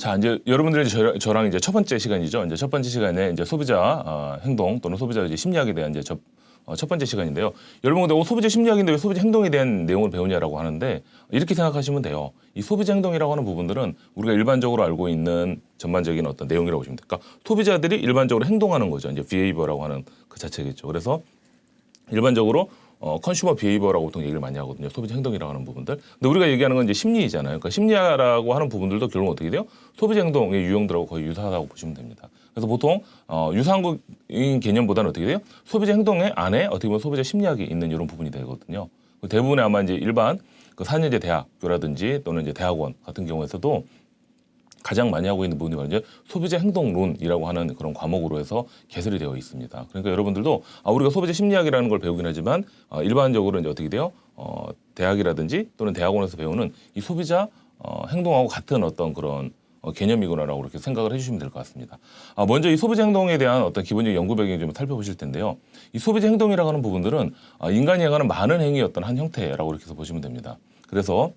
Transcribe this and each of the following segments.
자, 이제 여러분들이 저랑 이제 첫 번째 시간이죠. 이제 첫 번째 시간에 이제 소비자 행동 또는 소비자 이제 심리학에 대한 이제 첫 번째 시간인데요. 여러분 근데 소비자 심리학인데 왜 소비자 행동에 대한 내용을 배우냐라고 하는데 이렇게 생각하시면 돼요. 이 소비자 행동이라고 하는 부분들은 우리가 일반적으로 알고 있는 전반적인 어떤 내용이라고 보시면 돼요. 그러니까 소비자들이 일반적으로 행동하는 거죠. 이제 비헤이버라고 하는 그 자체겠죠. 그래서 일반적으로 컨슈머 비헤이버라고 보통 얘기를 많이 하거든요. 소비자 행동이라고 하는 부분들. 근데 우리가 얘기하는 건 이제 심리잖아요. 그러니까 심리라고 하는 부분들도 결국 어떻게 돼요? 소비자 행동의 유형들하고 거의 유사하다고 보시면 됩니다. 그래서 보통 유사한 개념보다는 어떻게 돼요? 소비자 행동의 안에 어떻게 보면 소비자 심리학이 있는 이런 부분이 되거든요. 대부분의 아마 이제 일반 그 4년제 대학교라든지 또는 이제 대학원 같은 경우에서도 가장 많이 하고 있는 부분이 이제 소비자 행동론이라고 하는 그런 과목으로 해서 개설이 되어 있습니다. 그러니까 여러분들도 우리가 소비자 심리학이라는 걸 배우긴 하지만 일반적으로 이제 어떻게 돼요? 대학이라든지 또는 대학원에서 배우는 이 소비자 행동하고 같은 어떤 그런 개념이구나라고 그렇게 생각을 해주시면 될 것 같습니다. 먼저 이 소비자 행동에 대한 어떤 기본적인 연구 배경을 좀 살펴보실 텐데요. 이 소비자 행동이라고 하는 부분들은 인간이 행하는 많은 행위의 어떤 한 형태라고 이렇게 해서 보시면 됩니다. 그래서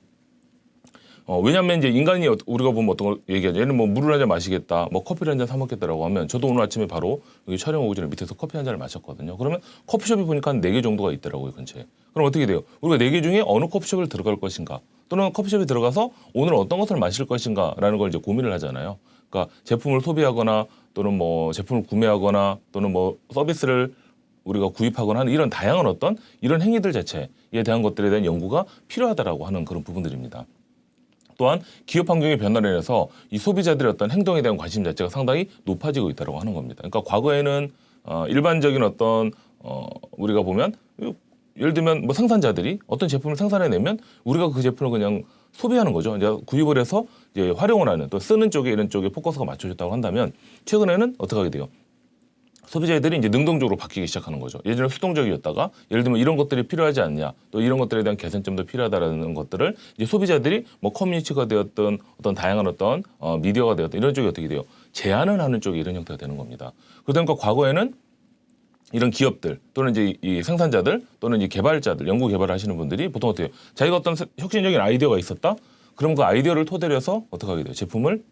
왜냐하면 이제 인간이 우리가 보면 어떤 걸 얘기하죠. 얘는 뭐 물을 한 잔 마시겠다, 뭐 커피를 한 잔 사 먹겠다라고 하면 저도 오늘 아침에 바로 여기 촬영 오기 전에 밑에서 커피 한 잔을 마셨거든요. 그러면 커피숍이 보니까 한 4개 정도가 있더라고요, 근처에. 그럼 어떻게 돼요? 우리가 4개 중에 어느 커피숍을 들어갈 것인가 또는 커피숍에 들어가서 오늘 어떤 것을 마실 것인가라는 걸 이제 고민을 하잖아요. 그러니까 제품을 소비하거나 또는 뭐 제품을 구매하거나 또는 뭐 서비스를 우리가 구입하거나 하는 이런 다양한 어떤 이런 행위들 자체에 대한 것들에 대한 연구가 필요하다라고 하는 그런 부분들입니다. 또한 기업 환경의 변화로 인해서 이 소비자들의 어떤 행동에 대한 관심 자체가 상당히 높아지고 있다고 하는 겁니다. 그러니까 과거에는 일반적인 어떤 우리가 보면 예를 들면 뭐 생산자들이 어떤 제품을 생산해내면 우리가 그 제품을 그냥 소비하는 거죠. 이제 구입을 해서 이제 활용을 하는 또 쓰는 쪽에 이런 쪽에 포커스가 맞춰졌다고 한다면 최근에는 어떻게 하게 돼요? 소비자들이 이제 능동적으로 바뀌기 시작하는 거죠. 예전에 수동적이었다가 예를 들면 이런 것들이 필요하지 않냐, 또 이런 것들에 대한 개선점도 필요하다라는 것들을 이제 소비자들이 뭐 커뮤니티가 되었던 어떤 다양한 어떤 미디어가 되었던 이런 쪽이 어떻게 돼요? 제안을 하는 쪽이 이런 형태가 되는 겁니다. 그러다 보니까 과거에는 이런 기업들 또는 이제 이 생산자들 또는 이 개발자들, 연구 개발을 하시는 분들이 보통 어떻게 해요? 자기가 어떤 혁신적인 아이디어가 있었다? 그럼 그 아이디어를 토대로 해서 어떻게 하게 돼요? 제품을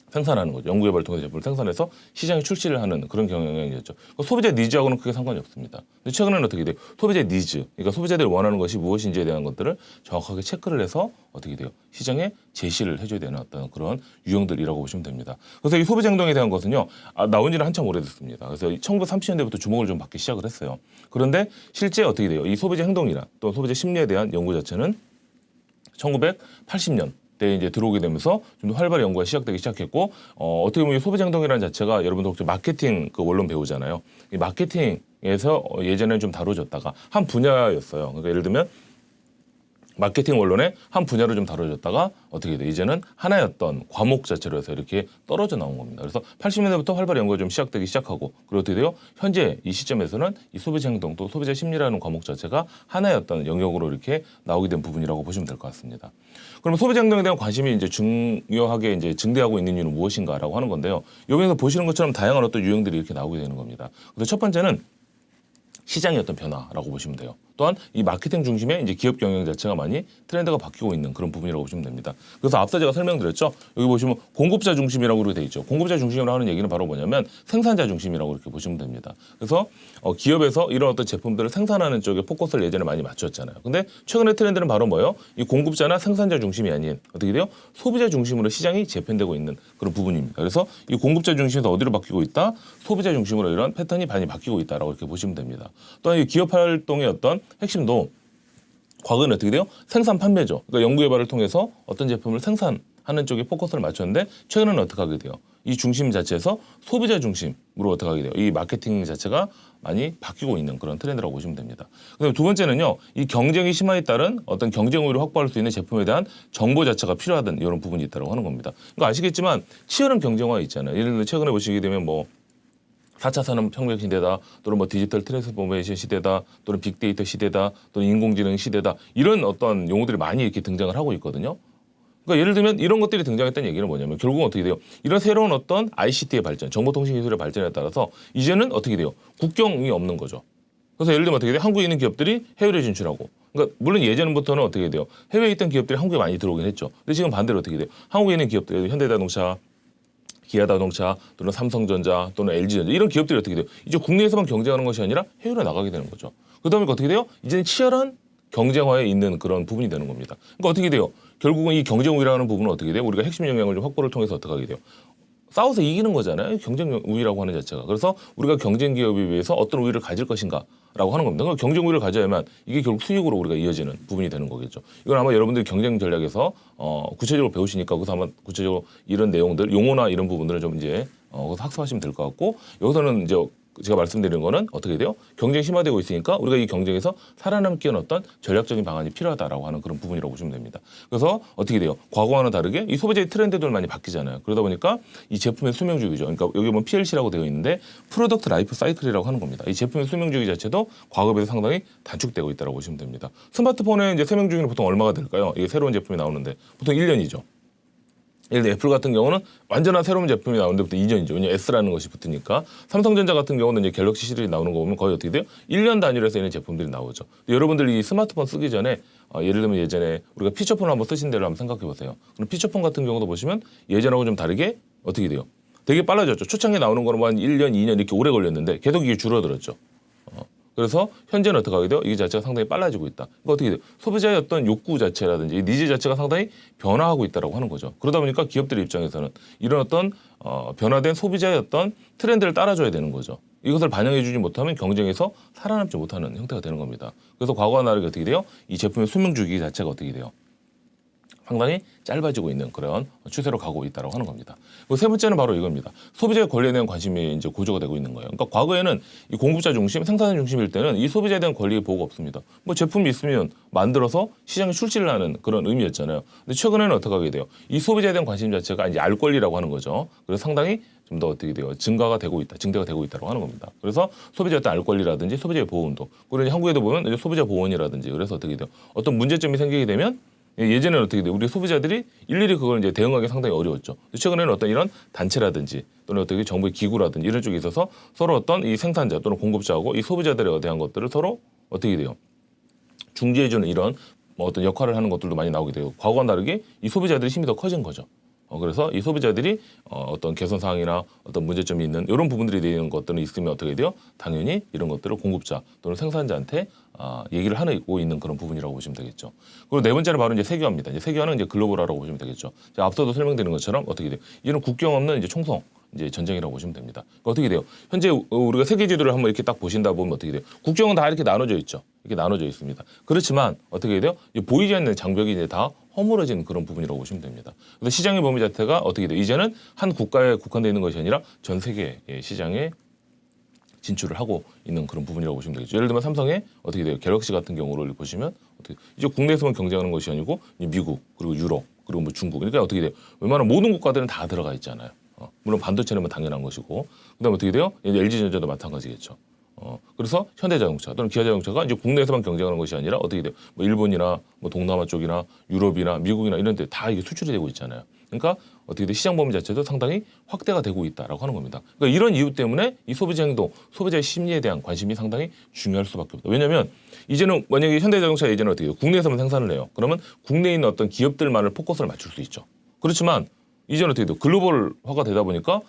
생산하는 거죠. 연구개발을 통해서 제품을 생산해서 시장에 출시를 하는 그런 경향이었죠. 소비자 니즈하고는 크게 상관이 없습니다. 근데 최근에는 어떻게 돼요? 소비자 니즈, 그러니까 소비자들이 원하는 것이 무엇인지에 대한 것들을 정확하게 체크를 해서 어떻게 돼요? 시장에 제시를 해줘야 되는 어떤 그런 유형들이라고 보시면 됩니다. 그래서 이 소비자 행동에 대한 것은요, 나온 지는 한참 오래됐습니다. 그래서 1930년대부터 주목을 좀 받기 시작을 했어요. 그런데 실제 어떻게 돼요? 이 소비자 행동이나 또 소비자 심리에 대한 연구 자체는 1980년 때 이제 들어오게 되면서 좀 더 활발히 연구가 시작되기 시작했고 어떻게 보면 이 소비자 행동이라는 자체가 여러분들 혹시 마케팅 그 원론 배우잖아요. 이 마케팅에서 예전에는 좀 다뤄졌다가 한 분야였어요. 그러니까 예를 들면 마케팅 원론의 한 분야로 좀 다뤄졌다가 어떻게 돼? 이제는 하나였던 과목 자체로 해서 이렇게 떨어져 나온 겁니다. 그래서 80년대부터 활발히 연구가 좀 시작되기 시작하고 그리고 어떻게 돼요? 현재 이 시점에서는 이 소비자 행동 또 소비자 심리라는 과목 자체가 하나였던 영역으로 이렇게 나오게 된 부분이라고 보시면 될 것 같습니다. 그러면 소비자 행동에 대한 관심이 이제 중요하게 이제 증대하고 있는 이유는 무엇인가라고 하는 건데요. 여기서 보시는 것처럼 다양한 어떤 유형들이 이렇게 나오게 되는 겁니다. 그래서 첫 번째는 시장의 어떤 변화라고 보시면 돼요. 또한 이 마케팅 중심의 이제 기업 경영 자체가 많이 트렌드가 바뀌고 있는 그런 부분이라고 보시면 됩니다. 그래서 앞서 제가 설명드렸죠. 여기 보시면 공급자 중심이라고 그렇게 돼 있죠. 공급자 중심이라고 하는 얘기는 바로 뭐냐면 생산자 중심이라고 이렇게 보시면 됩니다. 그래서 기업에서 이런 어떤 제품들을 생산하는 쪽에 포커스를 예전에 많이 맞췄잖아요. 근데 최근의 트렌드는 바로 뭐예요? 이 공급자나 생산자 중심이 아닌 어떻게 돼요? 소비자 중심으로 시장이 재편되고 있는 그런 부분입니다. 그래서 이 공급자 중심에서 어디로 바뀌고 있다? 소비자 중심으로 이런 패턴이 많이 바뀌고 있다라고 이렇게 보시면 됩니다. 또한 이 기업 활동의 어떤 핵심도 과거에는 어떻게 돼요? 생산 판매죠. 그러니까 연구 개발을 통해서 어떤 제품을 생산하는 쪽에 포커스를 맞췄는데 최근에는 어떻게 하게 돼요? 이 중심 자체에서 소비자 중심으로 어떻게 하게 돼요? 이 마케팅 자체가 많이 바뀌고 있는 그런 트렌드라고 보시면 됩니다. 그다음에 두 번째는요, 이 경쟁이 심화에 따른 어떤 경쟁 우위를 확보할 수 있는 제품에 대한 정보 자체가 필요하던 이런 부분이 있다고 하는 겁니다. 그러니까 아시겠지만 치열한 경쟁화 있잖아요. 예를 들어 최근에 보시게 되면 뭐 4차 산업혁명 시대다 또는 뭐 디지털 트랜스포메이션 시대다 또는 빅데이터 시대다 또는 인공지능 시대다 이런 어떤 용어들이 많이 이렇게 등장을 하고 있거든요. 그러니까 예를 들면 이런 것들이 등장했다는 얘기는 뭐냐면 결국은 어떻게 돼요? 이런 새로운 어떤 ICT의 발전, 정보통신기술의 발전에 따라서 이제는 어떻게 돼요? 국경이 없는 거죠. 그래서 예를 들면 어떻게 돼요? 한국에 있는 기업들이 해외로 진출하고 그러니까 물론 예전부터는 어떻게 돼요? 해외에 있던 기업들이 한국에 많이 들어오긴 했죠. 근데 지금 반대로 어떻게 돼요? 한국에 있는 기업들, 현대자동차, 기아자동차 또는 삼성전자 또는 LG전자 이런 기업들이 어떻게 돼요? 이제 국내에서만 경쟁하는 것이 아니라 해외로 나가게 되는 거죠. 그러다 보니까 어떻게 돼요? 이제는 치열한 경쟁화에 있는 그런 부분이 되는 겁니다. 그러니까 어떻게 돼요? 결국은 이 경쟁 우위라는 부분은 어떻게 돼요? 우리가 핵심 역량을 좀 확보를 통해서 어떻게 하게 돼요? 싸워서 이기는 거잖아요. 경쟁 우위라고 하는 자체가. 그래서 우리가 경쟁 기업에 비해서 어떤 우위를 가질 것인가라고 하는 겁니다. 그러니까 경쟁 우위를 가져야만 이게 결국 수익으로 우리가 이어지는 부분이 되는 거겠죠. 이건 아마 여러분들이 경쟁 전략에서 구체적으로 배우시니까 거기서 한번 구체적으로 이런 내용들, 용어나 이런 부분들을 좀 이제 거기서 학습하시면 될 것 같고 여기서는 이제 제가 말씀드리는 거는 어떻게 돼요? 경쟁이 심화되고 있으니까 우리가 이 경쟁에서 살아남기 위한 어떤 전략적인 방안이 필요하다라고 하는 그런 부분이라고 보시면 됩니다. 그래서 어떻게 돼요? 과거와는 다르게 이 소비자의 트렌드들 많이 바뀌잖아요. 그러다 보니까 이 제품의 수명주기죠. 그러니까 여기 보면 PLC라고 되어 있는데 프로덕트 라이프 사이클이라고 하는 겁니다. 이 제품의 수명주기 자체도 과거에 비해서 상당히 단축되고 있다고 보시면 됩니다. 스마트폰의 이제 수명주기는 보통 얼마가 될까요? 이게 새로운 제품이 나오는데 보통 1년이죠. 예를 들어 애플 같은 경우는 완전한 새로운 제품이 나오는데 부터 2년이죠. 왜냐하면 S라는 것이 붙으니까. 삼성전자 같은 경우는 이제 갤럭시 시리즈 나오는 거 보면 거의 어떻게 돼요? 1년 단위로 해서 있는 제품들이 나오죠. 여러분들이 이 스마트폰 쓰기 전에 예를 들면 예전에 우리가 피처폰을 한번 쓰신 대로 한번 생각해 보세요. 그럼 피처폰 같은 경우도 보시면 예전하고 좀 다르게 어떻게 돼요? 되게 빨라졌죠. 초창기에 나오는 거는 뭐 한 1년, 2년 이렇게 오래 걸렸는데 계속 이게 줄어들었죠. 그래서 현재는 어떻게 하게 돼요? 이게 자체가 상당히 빨라지고 있다. 그러니까 어떻게 돼요? 소비자의 어떤 욕구 자체라든지 니즈 자체가 상당히 변화하고 있다고 하는 거죠. 그러다 보니까 기업들의 입장에서는 이런 어떤 변화된 소비자의 어떤 트렌드를 따라줘야 되는 거죠. 이것을 반영해주지 못하면 경쟁에서 살아남지 못하는 형태가 되는 겁니다. 그래서 과거와 다르게 어떻게 돼요? 이 제품의 수명 주기 자체가 어떻게 돼요? 상당히 짧아지고 있는 그런 추세로 가고 있다고 하는 겁니다. 그리고 세 번째는 바로 이겁니다. 소비자의 권리에 대한 관심이 이제 고조가 되고 있는 거예요. 그러니까 과거에는 이 공급자 중심, 생산자 중심일 때는 이 소비자에 대한 권리의 보호가 없습니다. 뭐 제품이 있으면 만들어서 시장에 출시를 하는 그런 의미였잖아요. 근데 최근에는 어떻게 하게 돼요? 이 소비자에 대한 관심 자체가 이제 알 권리라고 하는 거죠. 그래서 상당히 좀 더 어떻게 돼요? 증대가 되고 있다고 하는 겁니다. 그래서 소비자의 어떤 알 권리라든지 소비자의 보호 운동. 그리고 한국에도 보면 이제 소비자 보호원이라든지 그래서 어떻게 돼요? 어떤 문제점이 생기게 되면 예전에는 어떻게 돼요? 우리 소비자들이 일일이 그걸 이제 대응하기 상당히 어려웠죠. 최근에는 어떤 이런 단체라든지 또는 어떻게 정부의 기구라든지 이런 쪽에 있어서 서로 어떤 이 생산자 또는 공급자하고 이 소비자들에 대한 것들을 서로 어떻게 돼요? 중재해주는 이런 뭐 어떤 역할을 하는 것들도 많이 나오게 돼요. 과거와 다르게 이 소비자들의 힘이 더 커진 거죠. 그래서 이 소비자들이 어떤 개선 사항이나 어떤 문제점이 있는 이런 부분들이 되는 것들은 있으면 어떻게 돼요? 당연히 이런 것들을 공급자 또는 생산자한테 얘기를 하고 있는 그런 부분이라고 보시면 되겠죠. 그리고 네 번째는 바로 이제 세계화입니다. 이제 세계화는 이제 글로벌화라고 보시면 되겠죠. 앞서도 설명드린 것처럼 어떻게 돼요? 이런 국경 없는 이제 총성 이제 전쟁이라고 보시면 됩니다. 그러니까 어떻게 돼요? 현재 우리가 세계 지도를 한번 이렇게 딱 보신다 보면 어떻게 돼요? 국경은 다 이렇게 나눠져 있죠. 이렇게 나눠져 있습니다. 그렇지만 어떻게 돼요? 보이지 않는 장벽이 이제 다 허물어진 그런 부분이라고 보시면 됩니다. 그래서 시장의 범위 자체가 어떻게 돼요? 이제는 한 국가에 국한되어 있는 것이 아니라 전 세계 시장에 진출을 하고 있는 그런 부분이라고 보시면 되겠죠. 예를 들면 삼성의 어떻게 돼요? 갤럭시 같은 경우를 보시면 어떻게 이제 국내에서만 경쟁하는 것이 아니고 미국 그리고 유럽 그리고 뭐 중국 그러니까 어떻게 돼요? 웬만한 모든 국가들은 다 들어가 있잖아요. 물론 반도체는 뭐 당연한 것이고 그다음에 어떻게 돼요? LG전자도 마찬가지겠죠. 그래서 현대자동차 또는 기아자동차가 이제 국내에서만 경쟁하는 것이 아니라 어떻게 돼요? 뭐 일본이나 뭐 동남아 쪽이나 유럽이나 미국이나 이런 데 다 이게 수출이 되고 있잖아요. 그러니까 어떻게 돼? 시장 범위 자체도 상당히 확대가 되고 있다라고 하는 겁니다. 그러니까 이런 이유 때문에 이 소비자 행동, 소비자의 심리에 대한 관심이 상당히 중요할 수밖에 없다. 왜냐하면 이제는 만약에 현대자동차 예전에 어떻게 해요? 국내에서만 생산을 해요. 그러면 국내에 있는 어떤 기업들만을 포커스를 맞출 수 있죠. 그렇지만 이제는 어떻게 돼요? 글로벌화가 되다 보니까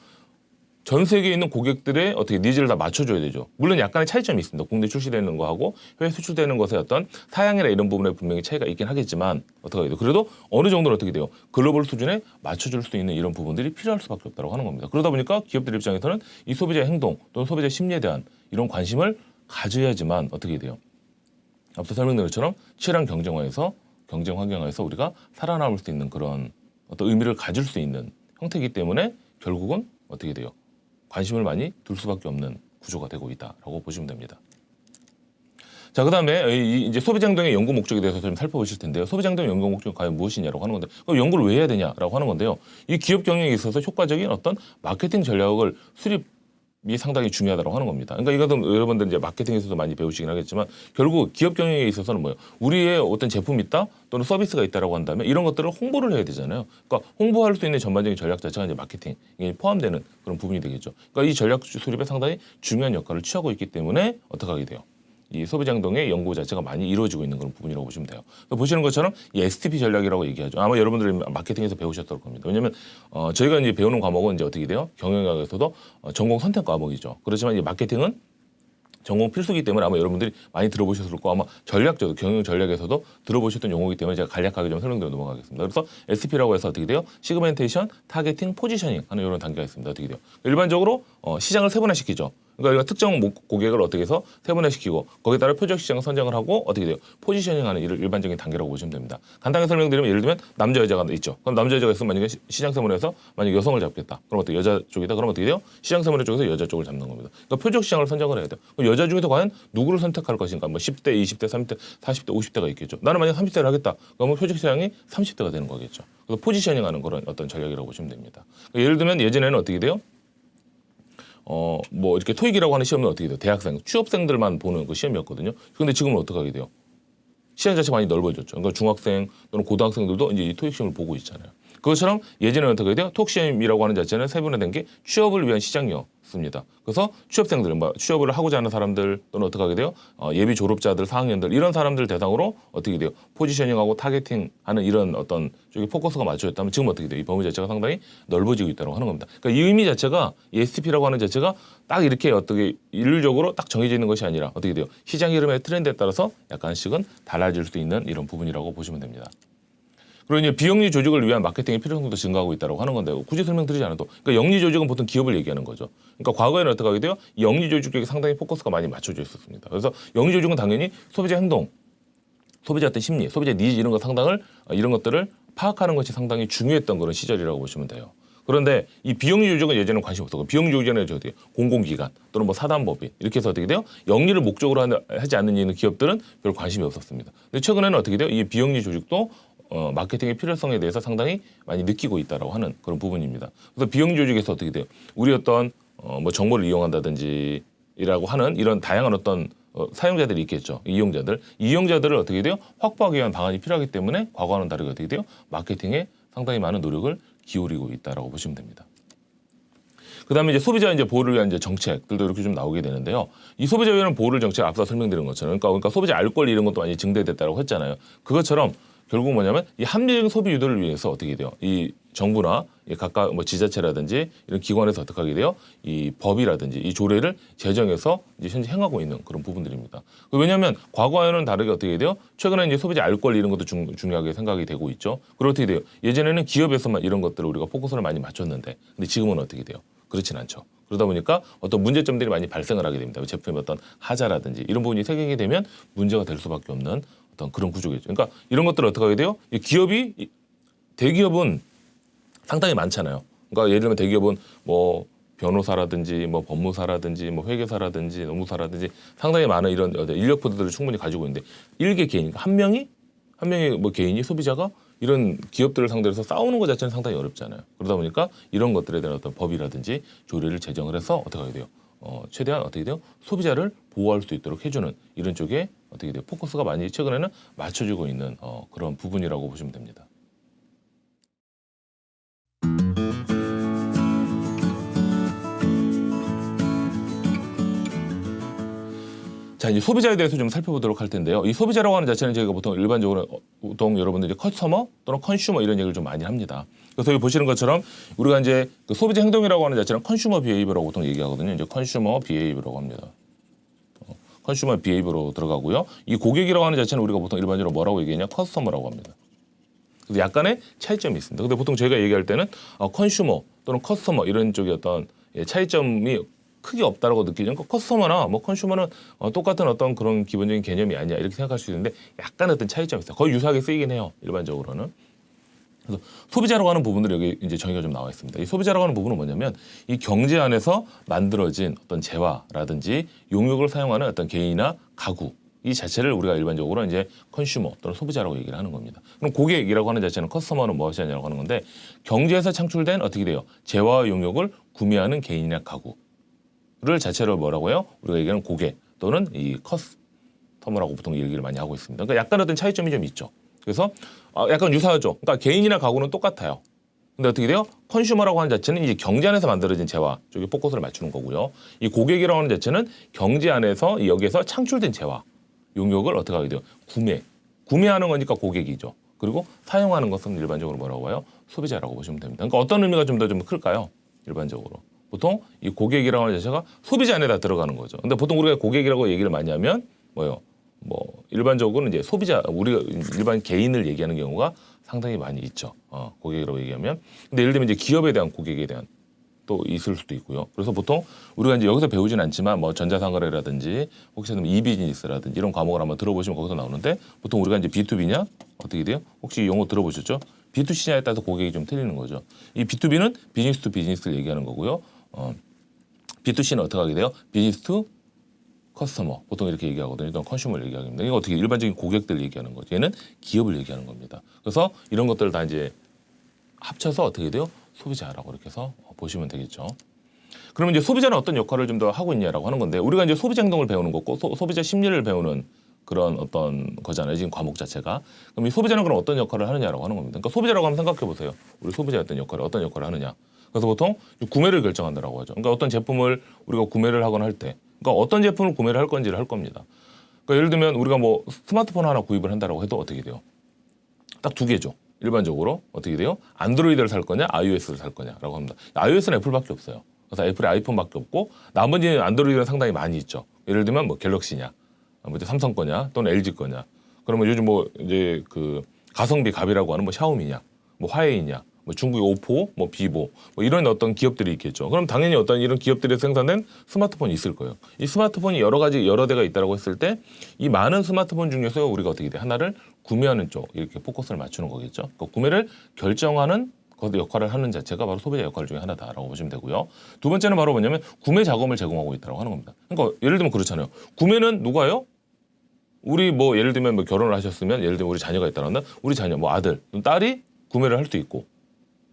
전 세계에 있는 고객들의 어떻게 니즈를 다 맞춰줘야 되죠. 물론 약간의 차이점이 있습니다. 국내 출시되는 거하고 해외 수출되는 것의 어떤 사양이나 이런 부분에 분명히 차이가 있긴 하겠지만 어떻게 돼요? 그래도 어느 정도는 어떻게 돼요? 글로벌 수준에 맞춰줄 수 있는 이런 부분들이 필요할 수밖에 없다고 하는 겁니다. 그러다 보니까 기업들 입장에서는 이 소비자의 행동 또는 소비자 심리에 대한 이런 관심을 가져야지만 어떻게 돼요? 앞서 설명드린 것처럼 치열한 경쟁 환경에서 우리가 살아남을 수 있는 그런 어떤 의미를 가질 수 있는 형태이기 때문에 결국은 어떻게 돼요? 관심을 많이 둘 수밖에 없는 구조가 되고 있다라고 보시면 됩니다. 자, 그다음에 이제 소비자 행동의 연구 목적에 대해서 좀 살펴보실 텐데요. 소비자 행동의 연구 목적이 과연 무엇이냐라고 하는 건데, 그럼 연구를 왜 해야 되냐라고 하는 건데요. 이 기업 경영에 있어서 효과적인 어떤 마케팅 전략을 수립이 상당히 중요하다고 하는 겁니다. 그러니까 이것은 여러분들 이제 마케팅에서도 많이 배우시긴 하겠지만 결국 기업 경영에 있어서는 뭐예요? 우리의 어떤 제품이 있다 또는 서비스가 있다라고 한다면 이런 것들을 홍보를 해야 되잖아요. 그러니까 홍보할 수 있는 전반적인 전략 자체가 이제 마케팅에 포함되는 그런 부분이 되겠죠. 그러니까 이 전략 수립에 상당히 중요한 역할을 취하고 있기 때문에 어떻게 하게 돼요? 이 소비자 행동의 연구 자체가 많이 이루어지고 있는 그런 부분이라고 보시면 돼요. 보시는 것처럼 이 STP 전략이라고 얘기하죠. 아마 여러분들이 마케팅에서 배우셨을 겁니다. 왜냐하면 저희가 이제 배우는 과목은 이제 어떻게 돼요? 경영학에서도 전공 선택 과목이죠. 그렇지만 이 마케팅은 전공 필수기 때문에 아마 여러분들이 많이 들어보셨을 거고 아마 전략적으로 경영 전략에서도 들어보셨던 용어이기 때문에 제가 간략하게 좀 설명드려 넘어가겠습니다. 그래서 STP라고 해서 어떻게 돼요? 시그멘테이션, 타겟팅, 포지셔닝 하는 이런 단계가 있습니다. 어떻게 돼요? 일반적으로 시장을 세분화시키죠. 그러니까 우리가 특정 고객을 어떻게 해서 세분화시키고 거기에 따라 표적 시장을 선정을 하고 어떻게 돼요? 포지셔닝하는 일반적인 단계라고 보시면 됩니다. 간단하게 설명드리면 예를 들면 남자 여자가 있죠. 그럼 남자 여자가 있으면 만약에 시장 세분화해서 만약에 여성을 잡겠다. 그럼 어떻게 여자 쪽이다. 그럼 어떻게 돼요? 시장 세분화 쪽에서 여자 쪽을 잡는 겁니다. 그러니까 표적 시장을 선정을 해야 돼요. 그럼 여자 중에서 과연 누구를 선택할 것인가? 뭐 10대, 20대, 30대, 40대, 50대가 있겠죠. 나는 만약 30대를 하겠다. 그러면 표적 시장이 30대가 되는 거겠죠. 그래서 포지셔닝하는 그런 어떤 전략이라고 보시면 됩니다. 그러니까 예를 들면 예전에는 어떻게 돼요? 뭐 이렇게 토익이라고 하는 시험은 어떻게 돼요? 대학생, 취업생들만 보는 그 시험이었거든요. 근데 지금은 어떻게 하게 돼요? 시장 자체가 많이 넓어졌죠. 그러니까 중학생 또는 고등학생들도 이제 이 토익 시험을 보고 있잖아요. 그것처럼 예전에는 어떻게 해야 돼요? 토익 시험이라고 하는 자체는 세분화된 게 취업을 위한 시장이었습니다. 그래서 취업생들, 뭐 취업을 하고자 하는 사람들 또는 어떻게 하게 돼요? 예비 졸업자들, 4학년들 이런 사람들 대상으로 어떻게 돼요? 포지셔닝하고 타겟팅하는 이런 어떤 쪽에 포커스가 맞춰졌다면 지금 어떻게 돼요? 이 범위 자체가 상당히 넓어지고 있다고 하는 겁니다. 그러니까 이 의미 자체가 이 STP라고 하는 자체가 딱 이렇게 어떻게 일률적으로 딱 정해져 있는 것이 아니라 어떻게 돼요? 시장 흐름의 트렌드에 따라서 약간씩은 달라질 수 있는 이런 부분이라고 보시면 됩니다. 그리고 이제 비영리 조직을 위한 마케팅의 필요성도 증가하고 있다고 하는 건데 굳이 설명드리지 않아도 그러니까 영리 조직은 보통 기업을 얘기하는 거죠. 그러니까 과거에는 어떻게 하게 돼요? 이 영리 조직 쪽에 상당히 포커스가 많이 맞춰져 있었습니다. 그래서 영리 조직은 당연히 소비자 행동, 소비자 어떤 심리, 소비자 니즈 이런 것들을 파악하는 것이 상당히 중요했던 그런 시절이라고 보시면 돼요. 그런데 이 비영리 조직은 예전에는 관심 없었고 비영리 조직은 어떻게 돼요? 공공기관 또는 뭐 사단법인 이렇게 해서 어떻게 돼요? 영리를 목적으로 하지 않는 이는 기업들은 별 관심이 없었습니다. 근데 최근에는 어떻게 돼요? 이 비영리 조직도 마케팅의 필요성에 대해서 상당히 많이 느끼고 있다라고 하는 그런 부분입니다. 그래서 비영리 조직에서 어떻게 돼요? 우리 어떤 뭐 정보를 이용한다든지라고 하는 이런 다양한 어떤 사용자들이 있겠죠. 이용자들을 어떻게 돼요? 확보하기 위한 방안이 필요하기 때문에 과거와는 다르게 어떻게 돼요? 마케팅에 상당히 많은 노력을 기울이고 있다라고 보시면 됩니다. 그다음에 이제 소비자 이제 보호를 위한 이제 정책들도 이렇게 좀 나오게 되는데요. 이 소비자에 대한 보호를 정책 앞서 설명드린 것처럼 그러니까 소비자 알 권리 이런 것도 많이 증대됐다고 했잖아요. 그것처럼 결국 뭐냐면 이 합리적인 소비 유도를 위해서 어떻게 돼요? 이 정부나 각각 뭐 지자체라든지 이런 기관에서 어떻게 하게 돼요? 이 법이라든지 이 조례를 제정해서 이제 현재 행하고 있는 그런 부분들입니다. 왜냐하면 과거와는 다르게 어떻게 돼요? 최근에 이제 소비자 알 권리 이런 것도 중요하게 생각이 되고 있죠. 그리고 어떻게 돼요? 예전에는 기업에서만 이런 것들을 우리가 포커스를 많이 맞췄는데, 근데 지금은 어떻게 돼요? 그렇진 않죠. 그러다 보니까 어떤 문제점들이 많이 발생을 하게 됩니다. 제품의 어떤 하자라든지 이런 부분이 생기게 되면 문제가 될 수밖에 없는 어떤 그런 구조겠죠. 그러니까 이런 것들을 어떻게 하게 돼요? 대기업은 상당히 많잖아요. 그러니까 예를 들면 대기업은 뭐 변호사라든지 뭐 법무사라든지 뭐 회계사라든지 노무사라든지 상당히 많은 이런 인력 포드들을 충분히 가지고 있는데 일개 개인, 한 명이 뭐 개인이 소비자가 이런 기업들을 상대로 해서 싸우는 것 자체는 상당히 어렵잖아요. 그러다 보니까 이런 것들에 대한 어떤 법이라든지 조례를 제정을 해서 어떻게 하게 돼요? 최대한 어떻게 돼요? 소비자를 보호할 수 있도록 해주는 이런 쪽에 어떻게 돼요? 포커스가 많이 최근에는 맞춰지고 있는 그런 부분이라고 보시면 됩니다. 자, 이제 소비자에 대해서 좀 살펴보도록 할 텐데요. 이 소비자라고 하는 자체는 저희가 보통 일반적으로 여러분들이 커스터머 또는 컨슈머 이런 얘기를 좀 많이 합니다. 그래서 여기 보시는 것처럼 우리가 이제 그 소비자 행동이라고 하는 자체는 컨슈머 비헤이비어라고 보통 얘기하거든요. 이제 컨슈머 비헤이비어라고 합니다. 컨슈머 비헤이비어로 들어가고요. 이 고객이라고 하는 자체는 우리가 보통 일반적으로 뭐라고 얘기하냐? 커스터머라고 합니다. 그래서 약간의 차이점이 있습니다. 근데 보통 저희가 얘기할 때는 컨슈머 또는 커스터머 이런 쪽의 어떤 차이점이 크게 없다라고 느끼죠. 그러니까 커스터머나 뭐 컨슈머는 똑같은 어떤 그런 기본적인 개념이 아니야 이렇게 생각할 수 있는데 약간 어떤 차이점이 있어요. 거의 유사하게 쓰이긴 해요. 일반적으로는. 그래서 소비자라고 하는 부분들이 여기 이제 정의가 좀 나와 있습니다. 이 소비자라고 하는 부분은 뭐냐면 이 경제 안에서 만들어진 어떤 재화라든지 용역을 사용하는 어떤 개인이나 가구 이 자체를 우리가 일반적으로 이제 컨슈머 또는 소비자라고 얘기를 하는 겁니다. 그럼 고객이라고 하는 자체는 커스터머는 무엇이 아니라고 하는 건데 경제에서 창출된 어떻게 돼요? 재화와 용역을 구매하는 개인이나 가구를 자체로 뭐라고요? 우리가 얘기하는 고객 또는 이 커스터머라고 보통 얘기를 많이 하고 있습니다. 그러니까 약간 어떤 차이점이 좀 있죠. 그래서 약간 유사하죠. 그러니까 개인이나 가구는 똑같아요. 근데 어떻게 돼요? 컨슈머라고 하는 자체는 이제 경제 안에서 만들어진 재화 쪽에 포커스를 맞추는 거고요. 이 고객이라고 하는 자체는 경제 안에서 여기에서 창출된 재화 용역을 어떻게 하게 돼요? 구매하는 거니까 고객이죠. 그리고 사용하는 것은 일반적으로 뭐라고 해요? 소비자라고 보시면 됩니다. 그러니까 어떤 의미가 좀 더 좀 클까요? 일반적으로. 보통 이 고객이라고 하는 자체가 소비자 안에 다 들어가는 거죠. 근데 보통 우리가 고객이라고 얘기를 많이 하면 뭐요? 뭐 일반적으로는 이제 소비자 우리가 일반 개인을 얘기하는 경우가 상당히 많이 있죠. 고객이라고 얘기하면. 근데 예를 들면 이제 기업에 대한 고객에 대한 또 있을 수도 있고요. 그래서 보통 우리가 이제 여기서 배우진 않지만 뭐 전자상거래라든지 혹시 이비즈니스라든지 이런 과목을 한번 들어보시면 거기서 나오는데 보통 우리가 이제 B2B냐 어떻게 돼요? 혹시 용어 들어보셨죠? B2C냐에 따라서 고객이 좀 틀리는 거죠. 이 B2B는 비즈니스 투 비즈니스를 얘기하는 거고요. B2C는 어떻게 하게 돼요? 비즈니스 투 커스터머 보통 이렇게 얘기하거든요. 또는 컨슈머를 얘기하는 이거 어떻게 일반적인 고객들 얘기하는 거죠. 얘는 기업을 얘기하는 겁니다. 그래서 이런 것들을 다 이제 합쳐서 어떻게 돼요? 소비자라고 이렇게 해서 보시면 되겠죠. 그러면 이제 소비자는 어떤 역할을 좀 더 하고 있냐라고 하는 건데 우리가 이제 소비자 행동을 배우는 거고 소비자 심리를 배우는 그런 어떤 거잖아요. 지금 과목 자체가. 그럼 이 소비자는 그럼 어떤 역할을 하느냐라고 하는 겁니다. 그러니까 소비자라고 한번 생각해 보세요. 우리 소비자의 어떤 역할을 하느냐. 그래서 보통 구매를 결정한다라고 하죠. 그러니까 어떤 제품을 우리가 구매를 하거나 할 때 그러니까 어떤 제품을 구매를 할 건지를 할 겁니다. 그러니까 예를 들면 우리가 뭐 스마트폰 하나 구입을 한다라고 해도 어떻게 돼요? 딱 두 개죠. 일반적으로 어떻게 돼요? 안드로이드를 살 거냐, iOS를 살 거냐라고 합니다. iOS는 애플밖에 없어요. 그래서 애플이 아이폰밖에 없고 나머지는 안드로이드는 상당히 많이 있죠. 예를 들면 뭐 갤럭시냐, 뭐 삼성 거냐, 또는 LG 거냐. 그러면 요즘 뭐 이제 그 가성비 갑이라고 하는 뭐 샤오미냐, 뭐 화웨이냐, 뭐 중국의 오포, 뭐 비보, 뭐 이런 어떤 기업들이 있겠죠. 그럼 당연히 어떤 이런 기업들에서 생산된 스마트폰이 있을 거예요. 이 스마트폰이 여러 대가 있다라고 했을 때 이 많은 스마트폰 중에서 우리가 어떻게 돼? 하나를 구매하는 쪽 이렇게 포커스를 맞추는 거겠죠. 그러니까 구매를 결정하는 그 역할을 하는 자체가 바로 소비자 역할 중에 하나다라고 보시면 되고요. 두 번째는 바로 뭐냐면 구매 자금을 제공하고 있다고 하는 겁니다. 그러니까 예를 들면 그렇잖아요. 구매는 누가요? 우리 뭐 예를 들면 뭐 결혼을 하셨으면 예를 들면 우리 자녀가 있다면 우리 자녀 뭐 아들, 딸이 구매를 할 수 있고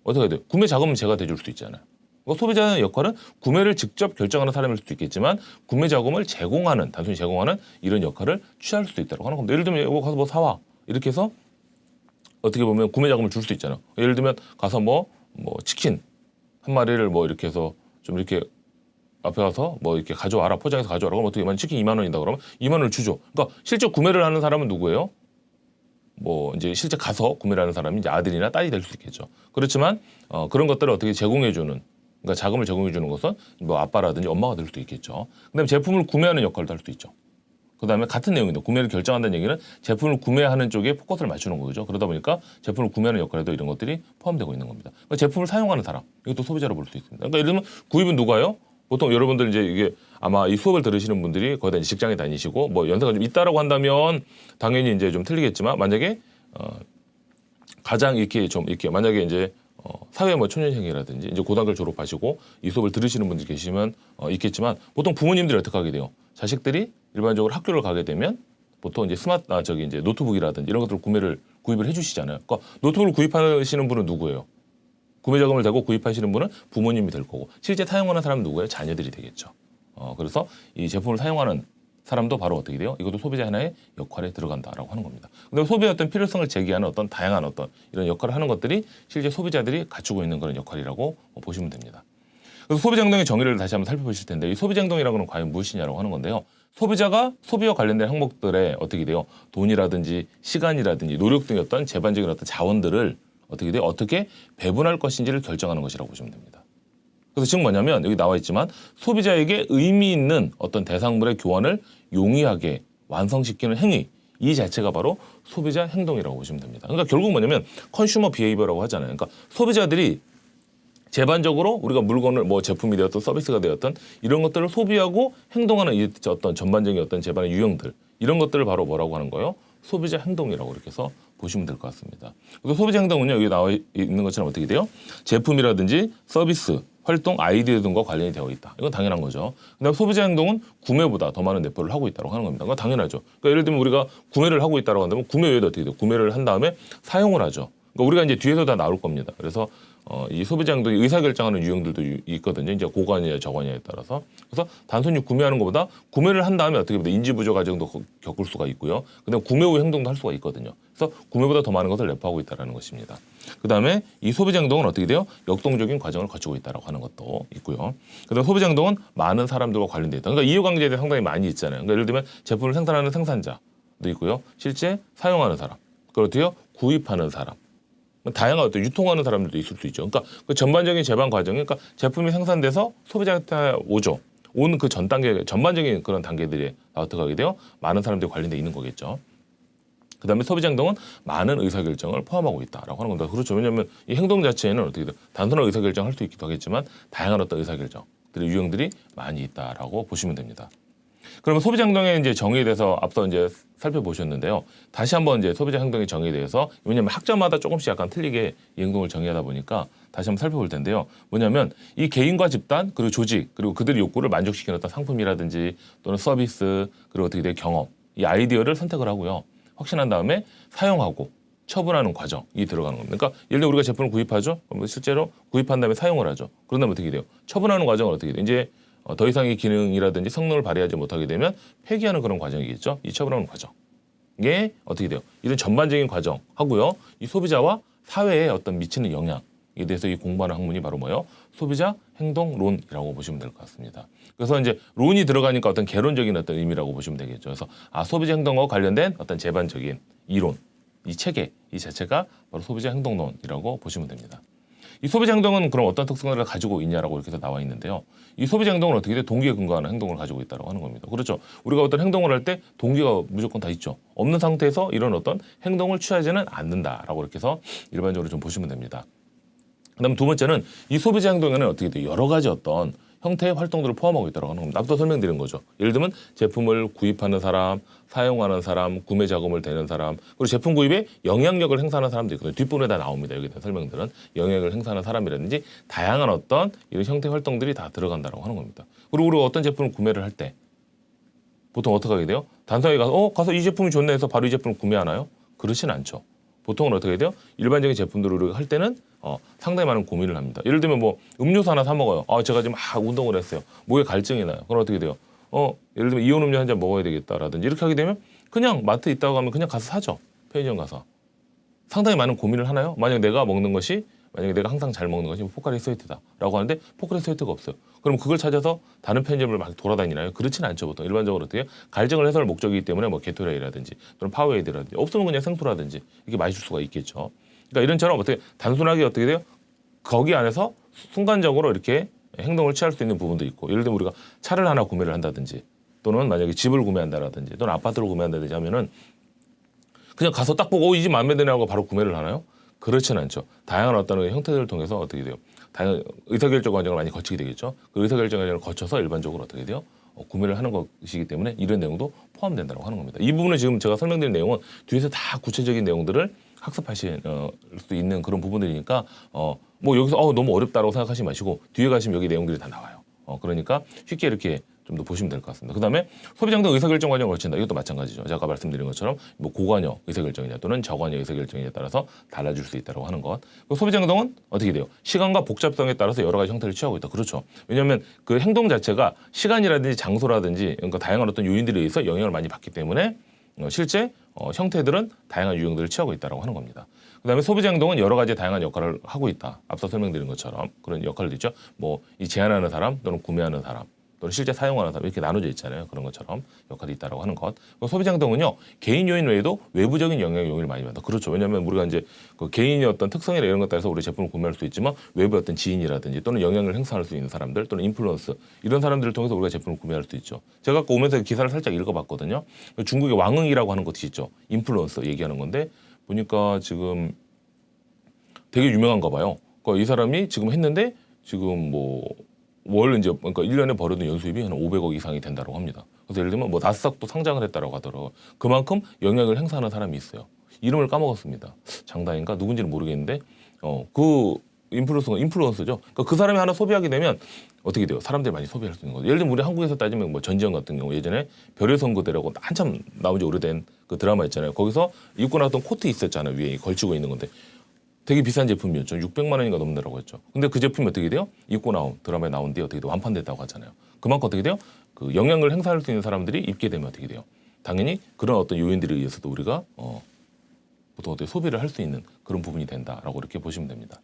어떻게 해야 돼요? 구매 자금은 제가 대줄 수도 있잖아요. 그러니까 소비자의 역할은 구매를 직접 결정하는 사람일 수도 있겠지만 구매 자금을 제공하는 단순히 제공하는 이런 역할을 취할 수도 있다고 하는 겁니다. 예를 들면 이거 가서 뭐 사와 이렇게 해서 어떻게 보면 구매 자금을 줄 수도 있잖아요. 예를 들면 가서 뭐 치킨 한 마리를 뭐 이렇게 해서 좀 이렇게 앞에 가서 뭐 이렇게 가져와라 포장해서 가져와라 그러면 어떻게 치킨 2만 원이다 그러면 2만 원을 주죠. 그러니까 실제 구매를 하는 사람은 누구예요? 뭐 이제 실제 가서 구매를 하는 사람이 이제 아들이나 딸이 될 수 있겠죠. 그렇지만 그런 것들을 어떻게 제공해주는 그러니까 자금을 제공해주는 것은 뭐 아빠라든지 엄마가 될 수도 있겠죠. 그다음에 제품을 구매하는 역할도 할 수도 있죠. 그다음에 같은 내용인데 구매를 결정한다는 얘기는 제품을 구매하는 쪽에 포커스를 맞추는 거죠. 그러다 보니까 제품을 구매하는 역할에도 이런 것들이 포함되고 있는 겁니다. 그러니까 제품을 사용하는 사람 이것도 소비자로 볼 수 있습니다. 그러니까 예를 들면 구입은 누가요? 보통 여러분들 이제 이게 아마 이 수업을 들으시는 분들이 거의 다 직장에 다니시고 뭐 연세가 좀 있다라고 한다면 당연히 이제 좀 틀리겠지만 만약에 가장 이렇게 좀 이렇게 만약에 이제 사회 뭐 초년생이라든지 이제 고등학교를 졸업하시고 이 수업을 들으시는 분들 계시면 있겠지만 보통 부모님들이 어떻게 하게 돼요? 자식들이 일반적으로 학교를 가게 되면 보통 이제 이제 노트북이라든지 이런 것들을 구입을 해주시잖아요. 그러니까 노트북을 구입하시는 분은 누구예요? 구매 자금을 대고 구입하시는 분은 부모님이 될 거고 실제 사용하는 사람은 누구예요? 자녀들이 되겠죠. 그래서 이 제품을 사용하는 사람도 바로 어떻게 돼요? 이것도 소비자 하나의 역할에 들어간다라고 하는 겁니다. 근데 소비의 어떤 필요성을 제기하는 어떤 다양한 어떤 이런 역할을 하는 것들이 실제 소비자들이 갖추고 있는 그런 역할이라고 보시면 됩니다. 그래서 소비자 행동의 정의를 다시 한번 살펴보실 텐데 이 소비자 행동이라는 건 과연 무엇이냐라고 하는 건데요. 소비자가 소비와 관련된 항목들에 어떻게 돼요? 돈이라든지 시간이라든지 노력 등의 어떤 재반적인 어떤 자원들을 어떻게 돼요? 어떻게 배분할 것인지를 결정하는 것이라고 보시면 됩니다. 그래서 지금 뭐냐면 여기 나와 있지만 소비자에게 의미 있는 어떤 대상물의 교환을 용이하게 완성시키는 행위 이 자체가 바로 소비자 행동이라고 보시면 됩니다. 그러니까 결국 뭐냐면 컨슈머 비헤이버라고 하잖아요. 그러니까 소비자들이 제반적으로 우리가 물건을 뭐 제품이 되었든 서비스가 되었든 이런 것들을 소비하고 행동하는 이 어떤 전반적인 어떤 제반의 유형들 이런 것들을 바로 뭐라고 하는 거예요? 소비자 행동이라고 이렇게 해서 보시면 될 것 같습니다. 그래서 소비자 행동은요 여기 나와 있는 것처럼 어떻게 돼요? 제품이라든지 서비스, 활동, 아이디어 등과 관련이 되어 있다. 이건 당연한 거죠. 근데 소비자 행동은 구매보다 더 많은 내포를 하고 있다고 하는 겁니다. 그건 당연하죠. 그러니까 예를 들면 우리가 구매를 하고 있다고 한다면 구매 외에도 어떻게 돼요? 구매를 한 다음에 사용을 하죠. 그러니까 우리가 이제 뒤에서 다 나올 겁니다. 그래서 이 소비자 행동이 의사결정하는 유형들도 있거든요. 이제 고관이냐 저관이냐에 따라서. 그래서 단순히 구매하는 것보다 구매를 한 다음에 어떻게 보면 인지 부조 과정도 겪을 수가 있고요. 그다음에 구매 후 행동도 할 수가 있거든요. 그래서 구매보다 더 많은 것을 내포하고 있다는 것입니다. 그다음에 이 소비자 행동은 어떻게 돼요? 역동적인 과정을 거치고 있다고 하는 것도 있고요. 그다음에 소비자 행동은 많은 사람들과 관련돼 있다. 그러니까 이해관계에 상당히 많이 있잖아요. 그러니까 예를 들면 제품을 생산하는 생산자도 있고요. 실제 사용하는 사람, 그렇고요. 구입하는 사람. 다양한 어떤 유통하는 사람들도 있을 수 있죠. 그러니까 그 전반적인 제반 과정, 그러니까 제품이 생산돼서 소비자한테 오죠. 온 그 전 단계, 전반적인 그런 단계들이 어떻게 하게 돼요? 많은 사람들이 관련돼 있는 거겠죠. 그다음에 소비자 행동은 많은 의사결정을 포함하고 있다라고 하는 겁니다. 그렇죠. 왜냐하면 이 행동 자체에는 어떻게 돼요? 단순한 의사결정을 할 수 있기도 하겠지만 다양한 어떤 의사결정들의 유형들이 많이 있다라고 보시면 됩니다. 그러면 소비자 행동의 이제 정의에 대해서 앞서 이제 살펴보셨는데요. 다시 한번 이제 소비자 행동의 정의에 대해서, 왜냐하면 학자마다 조금씩 약간 틀리게 이 행동을 정의하다 보니까 다시 한번 살펴볼 텐데요. 뭐냐면 이 개인과 집단 그리고 조직 그리고 그들의 욕구를 만족시키는 어떤 상품이라든지 또는 서비스 그리고 어떻게 돼 경험, 이 아이디어를 선택을 하고요. 확신한 다음에 사용하고 처분하는 과정이 들어가는 겁니다. 그러니까 예를 들어 우리가 제품을 구입하죠. 그럼 실제로 구입한 다음에 사용을 하죠. 그런 다음에 어떻게 돼요? 처분하는 과정은 어떻게 돼요? 이제 더 이상의 기능이라든지 성능을 발휘하지 못하게 되면 폐기하는 그런 과정이겠죠. 이 처분하는 과정. 이게 어떻게 돼요? 이런 전반적인 과정 하고요. 이 소비자와 사회에 어떤 미치는 영향에 대해서 이 공부하는 학문이 바로 뭐예요? 소비자 행동론이라고 보시면 될 것 같습니다. 그래서 이제 론이 들어가니까 어떤 개론적인 어떤 의미라고 보시면 되겠죠. 그래서 소비자 행동과 관련된 어떤 제반적인 이론, 이 체계, 이 자체가 바로 소비자 행동론이라고 보시면 됩니다. 이 소비자 행동은 그럼 어떤 특성을 가지고 있냐라고 이렇게 해서 나와 있는데요. 이 소비자 행동은 어떻게 돼? 동기에 근거하는 행동을 가지고 있다고 하는 겁니다. 그렇죠. 우리가 어떤 행동을 할 때 동기가 무조건 다 있죠. 없는 상태에서 이런 어떤 행동을 취하지는 않는다라고 이렇게 해서 일반적으로 좀 보시면 됩니다. 그다음 두 번째는 이 소비자 행동에는 어떻게 돼요? 여러 가지 어떤 형태의 활동들을 포함하고 있다고 하는 겁니다. 앞서 설명드린 거죠. 예를 들면 제품을 구입하는 사람, 사용하는 사람, 구매 자금을 대는 사람, 그리고 제품 구입에 영향력을 행사하는 사람도 있거든요. 뒷부분에 다 나옵니다. 여기 대한 설명들은 영향력을 행사하는 사람이라든지 다양한 어떤 이런 형태 활동들이 다 들어간다고 하는 겁니다. 그리고 우리가 어떤 제품을 구매를 할 때 보통 어떻게 하게 돼요? 단순하게 가서 이 제품이 좋네 해서 바로 이 제품을 구매하나요? 그렇진 않죠. 보통은 어떻게 돼요? 일반적인 제품들을 할 때는 상당히 많은 고민을 합니다. 예를 들면 뭐 음료수 하나 사 먹어요. 제가 지금 운동을 했어요. 목에 갈증이 나요. 그럼 어떻게 돼요? 예를 들면 이온 음료 한 잔 먹어야 되겠다라든지 이렇게 하게 되면 그냥 마트 있다고 하면 그냥 가서 사죠. 편의점 가서. 상당히 많은 고민을 하나요? 만약에 내가 먹는 것이 만약에 내가 항상 잘 먹는 것이 포카리 스웨트다라고 하는데 포카리 스웨트가 없어요. 그럼 그걸 찾아서 다른 편의점을 막 돌아다니나요? 그렇진 않죠. 보통 일반적으로 어떻게 갈증을 해소할 목적이기 때문에 뭐 게토레이라든지 또는 파워에이드라든지 없으면 그냥 생수라든지 이게 마실 수가 있겠죠. 그러니까 이런처럼 어떻게 단순하게 어떻게 돼요? 거기 안에서 순간적으로 이렇게 행동을 취할 수 있는 부분도 있고, 예를 들면 우리가 차를 하나 구매를 한다든지 또는 만약에 집을 구매한다라든지 또는 아파트를 구매한다든지 하면은 그냥 가서 딱 보고 이 집 마음에 드냐고 바로 구매를 하나요? 그렇지는 않죠. 다양한 어떤 형태들을 통해서 어떻게 돼요? 다양한 의사결정 과정을 많이 거치게 되겠죠. 그 의사결정 과정을 거쳐서 일반적으로 어떻게 돼요? 구매를 하는 것이기 때문에 이런 내용도 포함된다고 하는 겁니다. 이 부분은 지금 제가 설명드린 내용은 뒤에서 다 구체적인 내용들을 학습하실 수 있는 그런 부분들이니까 뭐 여기서 너무 어렵다고 생각하지 마시고 뒤에 가시면 여기 내용들이 다 나와요. 그러니까 쉽게 이렇게 좀 더 보시면 될 것 같습니다. 그다음에 소비자 행동 의사결정 과정을 거친다. 이것도 마찬가지죠. 제가 아까 말씀드린 것처럼 뭐 고관여 의사결정이냐 또는 저관여 의사결정이냐에 따라서 달라질 수 있다고 하는 것. 소비자 행동은 어떻게 돼요? 시간과 복잡성에 따라서 여러 가지 형태를 취하고 있다. 그렇죠. 왜냐하면 그 행동 자체가 시간이라든지 장소라든지 그러니까 다양한 어떤 요인들에 의해서 영향을 많이 받기 때문에 실제 형태들은 다양한 유형들을 취하고 있다고 하는 겁니다. 그다음에 소비자 행동은 여러 가지 다양한 역할을 하고 있다. 앞서 설명드린 것처럼 그런 역할도 있죠. 뭐 이 제안하는 사람 또는 구매하는 사람 또는 실제 사용하는 사람 이렇게 나눠져 있잖아요. 그런 것처럼 역할이 있다라고 하는 것. 소비자 행동은요 개인 요인 외에도 외부적인 영향 요인을 많이 받다. 그렇죠. 왜냐하면 우리가 이제 그 개인의 어떤 특성이나 이런 것 따라서 우리 제품을 구매할 수 있지만 외부 어떤 지인이라든지 또는 영향을 행사할 수 있는 사람들 또는 인플루언스 이런 사람들을 통해서 우리가 제품을 구매할 수 있죠. 제가 아까 오면서 기사를 살짝 읽어봤거든요. 중국의 왕응이라고 하는 것이 있죠. 인플루언서 얘기하는 건데 보니까 지금 되게 유명한가 봐요. 그러니까 이 사람이 지금 했는데 지금 뭐 월 이제 그러니까 1년에 벌어든 연수입이 한 500억 이상이 된다고 합니다. 그래서 예를 들면 뭐 나스닥도 상장을 했다라고 하더라고요. 그만큼 영향을 행사하는 사람이 있어요. 이름을 까먹었습니다. 장다인가 누군지는 모르겠는데 그 인플루언서죠. 그러니까 그 사람이 하나 소비하게 되면 어떻게 돼요? 사람들이 많이 소비할 수 있는 거죠. 예를 들면 우리 한국에서 따지면 뭐 전지현 같은 경우 예전에 별의 선거대라고 한참 나온 지 오래된 그 드라마 있잖아요. 거기서 입고 나왔던 코트 있었잖아요. 위에 걸치고 있는 건데 되게 비싼 제품이었죠. 600만 원인가 넘는다고 했죠. 근데 그 제품이 어떻게 돼요? 입고 나온 드라마에 나온 뒤에 어떻게 돼요? 완판됐다고 하잖아요. 그만큼 어떻게 돼요? 그 영향을 행사할 수 있는 사람들이 입게 되면 어떻게 돼요? 당연히 그런 어떤 요인들에 의해서도 우리가 보통 어떻게 소비를 할 수 있는 그런 부분이 된다라고 이렇게 보시면 됩니다.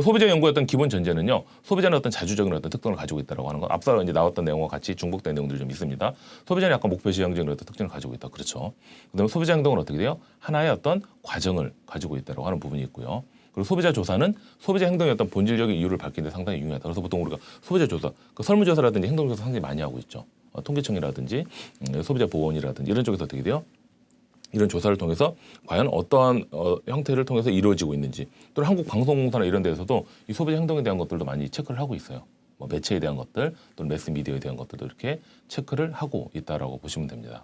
소비자 연구의 어떤 기본 전제는요, 소비자는 어떤 자주적인 어떤 특성을 가지고 있다고 하는 거. 앞서 이제 나왔던 내용과 같이 중복된 내용들이 좀 있습니다. 소비자는 약간 목표 지향적인 어떤 특징을 가지고 있다. 그렇죠. 그다음에 소비자 행동은 어떻게 돼요? 하나의 어떤 과정을 가지고 있다고 하는 부분이 있고요. 그리고 소비자 조사는 소비자 행동의 어떤 본질적인 이유를 밝히는 데 상당히 유용하다. 그래서 보통 우리가 소비자 조사, 그 설문조사라든지 행동조사 상당히 많이 하고 있죠. 통계청이라든지 소비자 보건이라든지 이런 쪽에서 어떻게 돼요? 이런 조사를 통해서 과연 어떠한 형태를 통해서 이루어지고 있는지, 또는 한국 방송공사나 이런 데에서도 이 소비자 행동에 대한 것들도 많이 체크를 하고 있어요. 뭐 매체에 대한 것들 또는 매스미디어에 대한 것들도 이렇게 체크를 하고 있다라고 보시면 됩니다.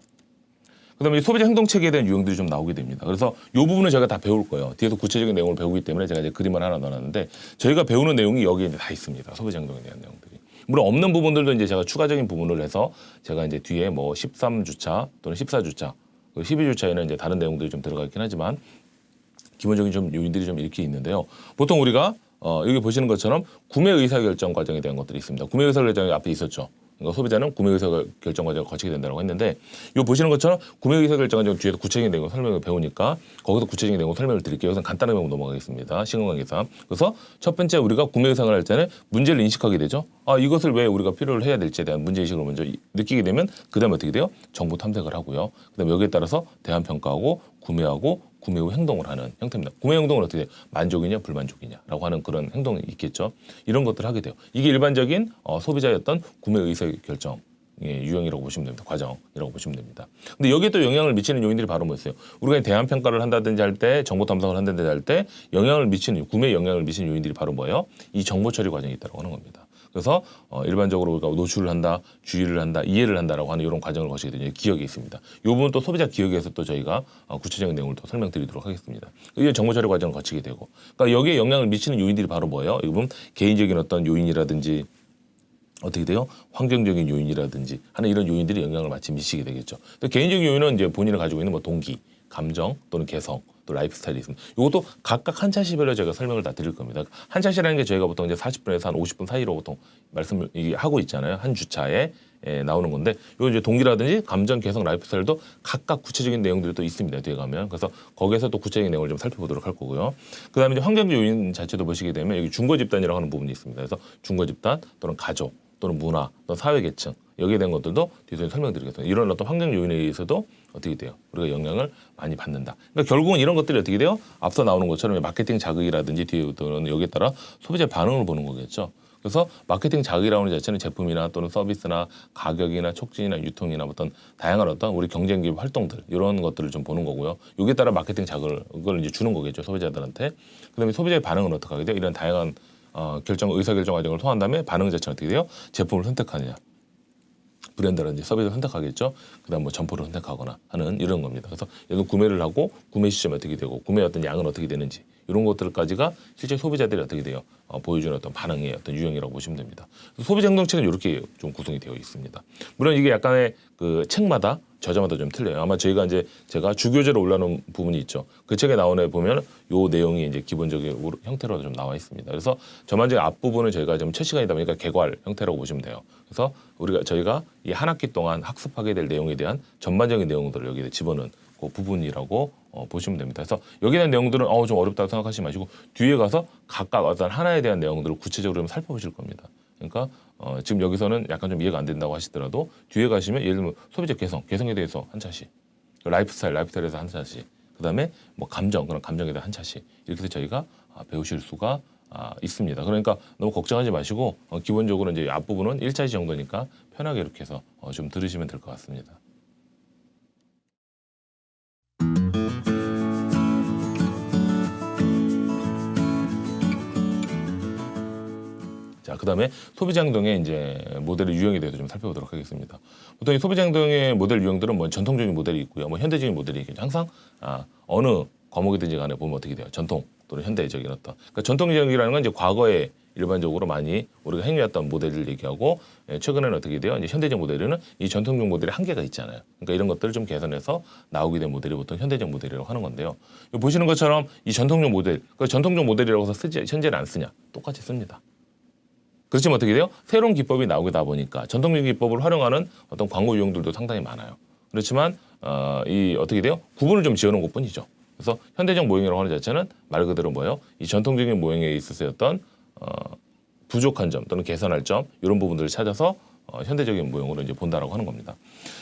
그다음에 이 소비자 행동 체계에 대한 유형들이 좀 나오게 됩니다. 그래서 이 부분은 제가 다 배울 거예요. 뒤에서 구체적인 내용을 배우기 때문에 제가 이제 그림을 하나 넣어놨는데, 저희가 배우는 내용이 여기에 이제 다 있습니다. 소비자 행동에 대한 내용들이. 물론 없는 부분들도 이제 제가 추가적인 부분을 해서 제가 이제 뒤에 뭐 13주차 또는 14주차 12주차에는 이제 다른 내용들이 좀 들어가 있긴 하지만 기본적인 좀 요인들이 좀 이렇게 있는데요. 보통 우리가 여기 보시는 것처럼 구매 의사결정 과정에 대한 것들이 있습니다. 구매 의사결정이 앞에 있었죠. 그러니까 소비자는 구매 의사결정 과정을 거치게 된다고 했는데, 이거 보시는 것처럼 구매 의사결정 과정 뒤에서 구체적인 내용을 설명을 배우니까 거기서 구체적인 내용을 설명을 드릴게요. 우선 간단한 내용 넘어가겠습니다. 시간관계상. 그래서 첫 번째 우리가 구매 의사를 할 때는 문제를 인식하게 되죠. 이것을 왜 우리가 필요로 해야 될지에 대한 문제의식을 먼저 느끼게 되면 그다음에 어떻게 돼요? 정보 탐색을 하고요. 그다음에 여기에 따라서 대안 평가하고 구매하고 구매 후 행동을 하는 형태입니다. 구매 행동은 어떻게 돼요? 만족이냐 불만족이냐라고 하는 그런 행동이 있겠죠. 이런 것들을 하게 돼요. 이게 일반적인 소비자의 어떤 구매 의사결정 유형이라고 보시면 됩니다. 과정이라고 보시면 됩니다. 근데 여기에 또 영향을 미치는 요인들이 바로 뭐였어요? 우리가 대안 평가를 한다든지 할 때, 정보 탐색을 한다든지 할 때 영향을 미치는, 구매에 영향을 미치는 요인들이 바로 뭐예요? 이 정보 처리 과정이 있다고 하는 겁니다. 그래서 일반적으로 우리가 노출을 한다, 주의를 한다, 이해를 한다라고 하는 이런 과정을 거치게 되죠. 기억이 있습니다. 이 부분 또 소비자 기억에서 또 저희가 구체적인 내용을 또 설명드리도록 하겠습니다. 이게 정보 처리 과정을 거치게 되고, 그러니까 여기에 영향을 미치는 요인들이 바로 뭐예요? 이 부분 개인적인 어떤 요인이라든지 어떻게 돼요? 환경적인 요인이라든지 하는 이런 요인들이 영향을 마치 미치게 되겠죠. 개인적인 요인은 이제 본인을 가지고 있는 뭐 동기, 감정 또는 개성, 또 라이프 스타일이 있습니다. 이것도 각각 한 차시별로 제가 설명을 다 드릴 겁니다. 한 차시라는 게 저희가 보통 이제 40분에서 한 50분 사이로 보통 말씀을 하고 있잖아요. 한 주차에 나오는 건데, 요 이제 동기라든지 감정, 개성, 라이프 스타일도 각각 구체적인 내용들이 또 있습니다. 뒤에 가면. 그래서 거기에서 또 구체적인 내용을 좀 살펴보도록 할 거고요. 그다음에 이제 환경적 요인 자체도 보시게 되면 여기 중거 집단이라고 하는 부분이 있습니다. 그래서 중거 집단 또는 가족 또는 문화 또는 사회 계층, 여기에 대한 것들도 뒤에서 설명드리겠습니다. 이런 어떤 환경 요인에 의해서도 어떻게 돼요? 우리가 영향을 많이 받는다. 그러니까 결국은 이런 것들이 어떻게 돼요? 앞서 나오는 것처럼 마케팅 자극이라든지 뒤에 또는 여기에 따라 소비자 반응을 보는 거겠죠. 그래서 마케팅 자극이라고 하는 자체는 제품이나 또는 서비스나 가격이나 촉진이나 유통이나 어떤 다양한 어떤 우리 경쟁 기업 활동들, 이런 것들을 좀 보는 거고요. 여기에 따라 마케팅 자극을 이제 주는 거겠죠, 소비자들한테. 그다음에 소비자의 반응은 어떻게 하게 돼요? 이런 다양한 의사결정 과정을 통한 다음에 반응 자체는 어떻게 돼요? 제품을 선택하느냐, 브랜드라든지 서비스를 선택하겠죠. 그다음 뭐 점포를 선택하거나 하는 이런 겁니다. 그래서 얘도 구매를 하고 구매 시점이 어떻게 되고 구매 어떤 양은 어떻게 되는지, 이런 것들까지가 실제 소비자들이 어떻게 돼요? 보여주는 어떤 반응의 어떤 유형이라고 보시면 됩니다. 소비자 행동책은 이렇게 좀 구성이 되어 있습니다. 물론 이게 약간의 그 책마다 저자마다 좀 틀려요. 아마 저희가 이제 제가 주교재로 올라놓은 부분이 있죠. 그 책에 나오는 애 보면 요 내용이 이제 기본적인 형태로 좀 나와 있습니다. 그래서 전반적인 앞부분은 저희가 지금 첫 시간이다 보니까 개괄 형태라고 보시면 돼요. 그래서 저희가 이 한 학기 동안 학습하게 될 내용에 대한 전반적인 내용들을 여기에 집어넣은 그 부분이라고 보시면 됩니다. 그래서 여기에 대한 내용들은 좀 어렵다고 생각하지 마시고 뒤에 가서 각각 어떤 하나에 대한 내용들을 구체적으로 좀 살펴보실 겁니다. 그러니까 지금 여기서는 약간 좀 이해가 안 된다고 하시더라도 뒤에 가시면 예를 들면 소비자 개성에 대해서 한 차씩, 라이프스타일에 대해서 한 차씩, 그다음에 뭐 그런 감정에 대한 한 차씩, 이렇게 해서 저희가 배우실 수가 있습니다. 그러니까 너무 걱정하지 마시고 기본적으로 이제 앞부분은 1차시 정도니까 편하게 이렇게 해서 좀 들으시면 될 것 같습니다. 자, 그다음에 소비자 행동의 이제 모델의 유형에 대해서 좀 살펴보도록 하겠습니다. 보통 이 소비자 행동의 모델 유형들은 뭐 전통적인 모델이 있고요, 뭐 현대적인 모델이 있겠죠. 항상 어느 과목이든지 간에 보면 어떻게 돼요? 전통 또는 현대적인 어떤, 그러니까 전통적이라는 건 이제 과거에 일반적으로 많이 우리가 행해왔던 모델을 얘기하고 최근에는 어떻게 돼요? 이제 현대적 모델에는 이 전통적 모델의 한계가 있잖아요. 그러니까 이런 것들을 좀 개선해서 나오게 된 모델이 보통 현대적 모델이라고 하는 건데요. 보시는 것처럼 이 전통적 모델, 그 전통적 모델이라고 해서 쓰지 현재는 안 쓰냐? 똑같이 씁니다. 그렇지만 어떻게 돼요? 새로운 기법이 나오다 보니까 전통적 기법을 활용하는 어떤 광고 유형들도 상당히 많아요. 그렇지만 이 어떻게 돼요? 구분을 좀 지어놓은 것뿐이죠. 그래서 현대적 모형이라고 하는 자체는 말 그대로 뭐예요? 이 전통적인 모형에 있어서의 어떤 부족한 점 또는 개선할 점 이런 부분들을 찾아서 현대적인 모형으로 이제 본다라고 하는 겁니다.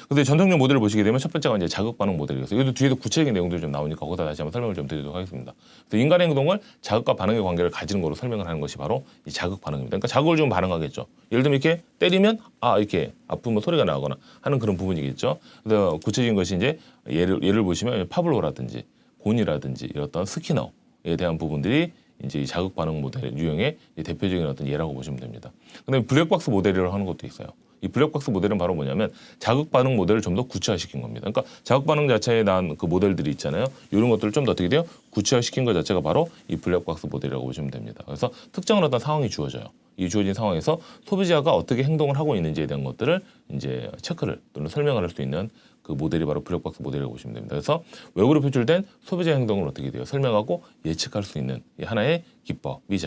근데 전통적 모델을 보시게 되면 첫 번째가 이제 자극 반응 모델이어서 이것도 뒤에도 구체적인 내용들이 좀 나오니까 거기다 다시 한번 설명을 좀 드리도록 하겠습니다. 그래서 인간의 행동을 자극과 반응의 관계를 가지는 거로 설명을 하는 것이 바로 이 자극 반응입니다. 그러니까 자극을 좀 반응하겠죠. 예를 들면 이렇게 때리면 이렇게 아프면 소리가 나거나 하는 그런 부분이겠죠. 그래서 구체적인 것이 이제 예를 보시면 파블로라든지 곤이라든지 이런 어떤 스키너에 대한 부분들이 이제 이 자극 반응 모델 유형의 대표적인 어떤 예라고 보시면 됩니다. 그다음에 블랙박스 모델이라고 하는 것도 있어요. 이 블랙박스 모델은 바로 뭐냐면 자극 반응 모델을 좀 더 구체화시킨 겁니다. 그러니까 자극 반응 자체에 난 그 모델들이 있잖아요. 이런 것들을 좀 더 어떻게 돼요? 구체화시킨 것 자체가 바로 이 블랙박스 모델이라고 보시면 됩니다. 그래서 특정한 어떤 상황이 주어져요. 이 주어진 상황에서 소비자가 어떻게 행동을 하고 있는지에 대한 것들을 이제 체크를 또는 설명을 할 수 있는 그 모델이 바로 블랙박스 모델이라고 보시면 됩니다. 그래서 외부로 표출된 소비자 행동을 어떻게 돼요? 설명하고 예측할 수 있는 이 하나의 기법이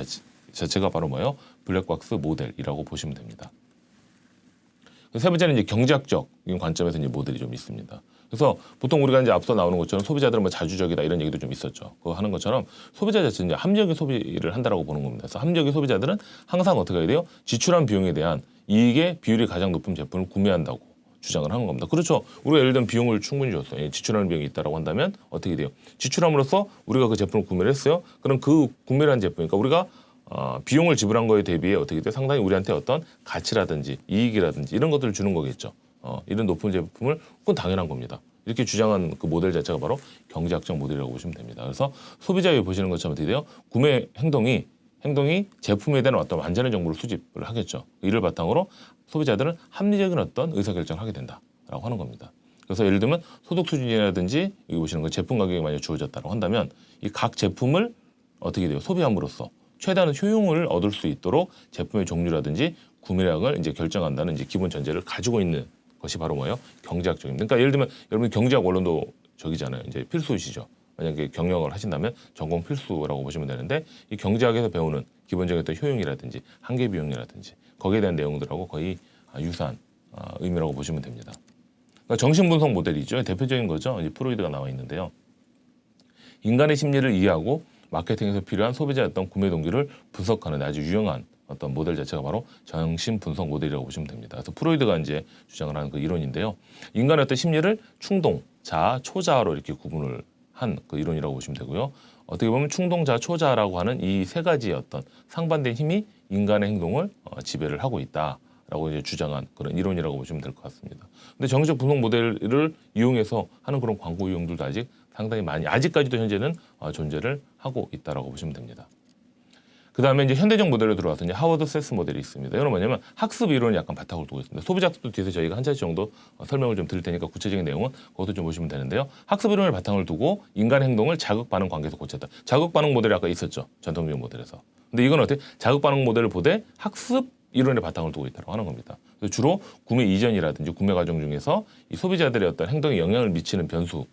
자체가 바로 뭐예요? 블랙박스 모델이라고 보시면 됩니다. 세 번째는 이제 경제학적인 관점에서 이제 모델이 좀 있습니다. 그래서 보통 우리가 이제 앞서 나오는 것처럼 소비자들은 뭐 자주적이다 이런 얘기도 좀 있었죠. 그거 하는 것처럼 소비자 자체는 이제 합리적인 소비를 한다라고 보는 겁니다. 그래서 합리적인 소비자들은 항상 어떻게 해야 돼요? 지출한 비용에 대한 이익의 비율이 가장 높은 제품을 구매한다고 주장을 하는 겁니다. 그렇죠. 우리가 예를 들면 비용을 충분히 줬어요. 지출하는 비용이 있다라고 한다면 어떻게 돼요? 지출함으로써 우리가 그 제품을 구매를 했어요. 그럼 그 구매를 한 제품, 그러니까 우리가 비용을 지불한 거에 대비해 어떻게 돼? 상당히 우리한테 어떤 가치라든지 이익이라든지 이런 것들을 주는 거겠죠. 이런 높은 제품을 그건 당연한 겁니다. 이렇게 주장한 그 모델 자체가 바로 경제학적 모델이라고 보시면 됩니다. 그래서 소비자에 보시는 것처럼 어떻게 돼요? 구매 행동이 제품에 대한 어떤 완전한 정보를 수집을 하겠죠. 이를 바탕으로 소비자들은 합리적인 어떤 의사결정을 하게 된다라고 하는 겁니다. 그래서 예를 들면 소득 수준이라든지 여기 보시는 거 제품 가격이 만약 주어졌다고 한다면 이 각 제품을 어떻게 돼요? 소비함으로써 최대한 효용을 얻을 수 있도록 제품의 종류라든지 구매량을 이제 결정한다는 이제 기본 전제를 가지고 있는 것이 바로 뭐예요? 경제학적입니다. 그러니까 예를 들면 여러분 경제학 원론도 저기잖아요. 이제 필수이시죠. 만약에 경영을 하신다면 전공 필수라고 보시면 되는데 이 경제학에서 배우는 기본적인 어떤 효용이라든지 한계 비용이라든지 거기에 대한 내용들하고 거의 유사한 의미라고 보시면 됩니다. 그러니까 정신분석 모델이죠. 대표적인 거죠. 이제 프로이드가 나와 있는데요. 인간의 심리를 이해하고 마케팅에서 필요한 소비자의 어떤 구매 동기를 분석하는 아주 유용한 어떤 모델 자체가 바로 정신분석 모델이라고 보시면 됩니다. 그래서 프로이드가 이제 주장을 하는 그 이론인데요. 인간의 어떤 심리를 충동, 자아, 초자아로 이렇게 구분을 한 그 이론이라고 보시면 되고요. 어떻게 보면 충동, 자아, 초자아라고 하는 이 세 가지의 어떤 상반된 힘이 인간의 행동을 지배를 하고 있다라고 이제 주장한 그런 이론이라고 보시면 될 것 같습니다. 근데 정신적 분석 모델을 이용해서 하는 그런 광고 이용들도 아직 상당히 많이 아직까지도 현재는 존재를 하고 있다라고 보시면 됩니다. 그 다음에 이제 현대적 모델로 들어와서 이제 하워드 세스 모델이 있습니다. 이건 뭐냐면 학습 이론이 약간 바탕을 두고 있습니다. 소비자 학습도 뒤에서 저희가 한 차례 정도 설명을 좀 드릴 테니까 구체적인 내용은 그것도 좀 보시면 되는데요. 학습 이론을 바탕을 두고 인간 행동을 자극 반응 관계에서 고쳤다. 자극 반응 모델이 아까 있었죠. 전통적인 모델에서. 근데 이건 어떻게 자극 반응 모델을 보되 학습 이론의 바탕을 두고 있다고 하는 겁니다. 그래서 주로 구매 이전이라든지 구매 과정 중에서 이 소비자들의 어떤 행동에 영향을 미치는 변수가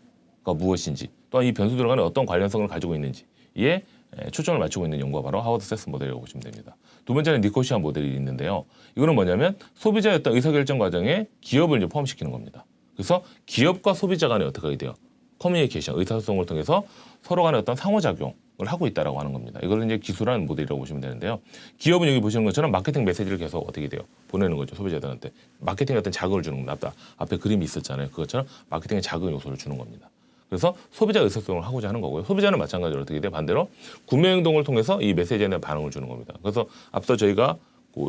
무엇인지 또한 이 변수 들어가는 어떤 관련성을 가지고 있는지 이에 초점을 맞추고 있는 연구가 바로 하워드 세스 모델이라고 보시면 됩니다. 두 번째는 니코시아 모델이 있는데요. 이거는 뭐냐면 소비자의 어떤 의사결정 과정에 기업을 이제 포함시키는 겁니다. 그래서 기업과 소비자 간에 어떻게 해야 돼요? 커뮤니케이션, 의사소통을 통해서 서로 간에 어떤 상호작용을 하고 있다라고 하는 겁니다. 이걸 이제 기술한 모델이라고 보시면 되는데요. 기업은 여기 보시는 것처럼 마케팅 메시지를 계속 어떻게 돼요? 보내는 거죠. 소비자들한테. 마케팅에 어떤 자극을 주는 겁니다. 앞에 그림이 있었잖아요. 그것처럼 마케팅에 자극 요소를 주는 겁니다. 그래서 소비자 의사소통을 하고자 하는 거고요. 소비자는 마찬가지로 어떻게 돼? 반대로 구매 행동을 통해서 이 메시지에 대한 반응을 주는 겁니다. 그래서 앞서 저희가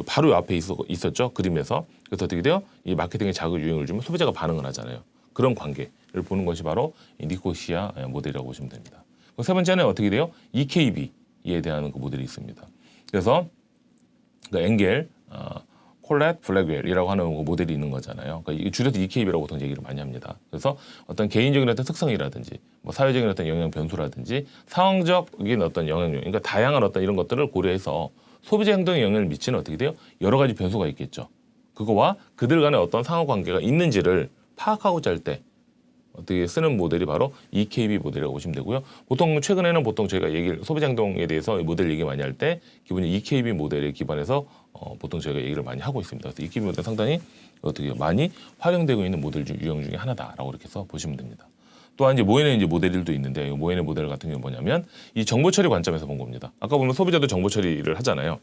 바로 앞에 있었죠. 그림에서. 그래서 어떻게 돼요? 이 마케팅에 자극 유형을 주면 소비자가 반응을 하잖아요. 그런 관계를 보는 것이 바로 이 니코시아 모델이라고 보시면 됩니다. 세 번째는 어떻게 돼요? EKB에 대한 그 모델이 있습니다. 그래서 그 엥겔, 콜렛, 블랙웰이라고 하는 모델이 있는 거잖아요. 그러니까 이게 줄여서 EKB라고 보통 얘기를 많이 합니다. 그래서 어떤 개인적인 어떤 특성이라든지 뭐 사회적인 어떤 영향 변수라든지 상황적인 어떤 영향력, 그러니까 다양한 어떤 이런 것들을 고려해서 소비자 행동에 영향을 미치는 어떻게 돼요? 여러 가지 변수가 있겠죠. 그거와 그들 간의 어떤 상호관계가 있는지를 파악하고자 할 때 어떻게 쓰는 모델이 바로 EKB 모델이라고 보시면 되고요. 보통 최근에는 보통 저희가 소비자 행동에 대해서 모델 얘기 많이 할 때 기본적으로 EKB 모델에 기반해서 보통 저희가 얘기를 많이 하고 있습니다. 그래서 EKB 모델 상당히 어떻게 많이 활용되고 있는 모델 유형 중에 하나다라고 이렇게 해서 보시면 됩니다. 또한 이제 모인의 이제 모델들도 있는데 이 모인의 모델 같은 경우는 뭐냐면 이 정보 처리 관점에서 본 겁니다. 아까 보면 소비자도 정보 처리를 하잖아요.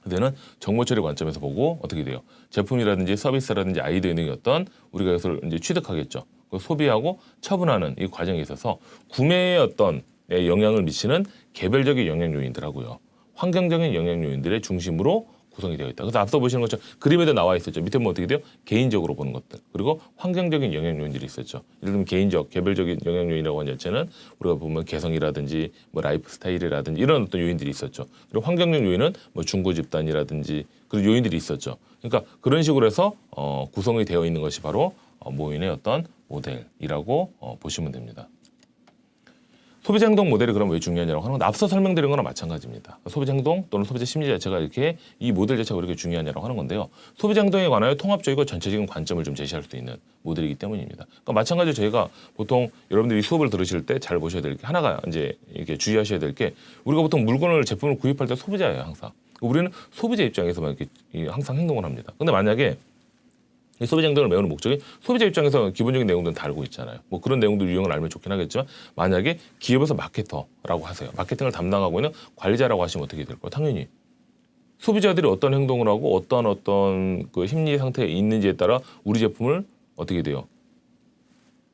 그때는 정보 처리 관점에서 보고 어떻게 돼요? 제품이라든지 서비스라든지 아이디어 등의 어떤 우리가 이것을 이제 취득하겠죠. 소비하고 처분하는 이 과정에 있어서 구매의 어떤 영향을 미치는 개별적인 영향 요인들하고요. 환경적인 영향 요인들의 중심으로 구성이 되어 있다. 그래서 앞서 보시는 것처럼 그림에도 나와 있었죠. 밑에 보면 어떻게 돼요? 개인적으로 보는 것들. 그리고 환경적인 영향 요인들이 있었죠. 예를 들면 개인적, 개별적인 영향 요인이라고 하는 자체는 우리가 보면 개성이라든지 뭐 라이프 스타일이라든지 이런 어떤 요인들이 있었죠. 그리고 환경적 요인은 뭐 중고 집단이라든지 그런 요인들이 있었죠. 그러니까 그런 식으로 해서 구성이 되어 있는 것이 바로 모인의 어떤 모델이라고 보시면 됩니다. 소비자 행동 모델이 그럼 왜 중요하냐고 하는 건 앞서 설명드린 거랑 마찬가지입니다. 소비자 행동 또는 소비자 심리 자체가 이렇게 이 모델 자체가 그렇게 중요하냐고 하는 건데요. 소비자 행동에 관하여 통합적이고 전체적인 관점을 좀 제시할 수 있는 모델이기 때문입니다. 그러니까 마찬가지로 저희가 보통 여러분들이 수업을 들으실 때 잘 보셔야 될 게 하나가 이제 이렇게 주의하셔야 될 게 우리가 보통 물건을 제품을 구입할 때 소비자예요, 항상. 우리는 소비자 입장에서만 이렇게 항상 행동을 합니다. 근데 만약에 이 소비자 행동을 메우는 목적이 소비자 입장에서 기본적인 내용들은 다 알고 있잖아요. 뭐 그런 내용들 유형을 알면 좋긴 하겠지만 만약에 기업에서 마케터라고 하세요. 마케팅을 담당하고 있는 관리자라고 하시면 어떻게 될까요? 당연히 소비자들이 어떤 행동을 하고 어떤 그 심리 상태에 있는지에 따라 우리 제품을 어떻게 돼요?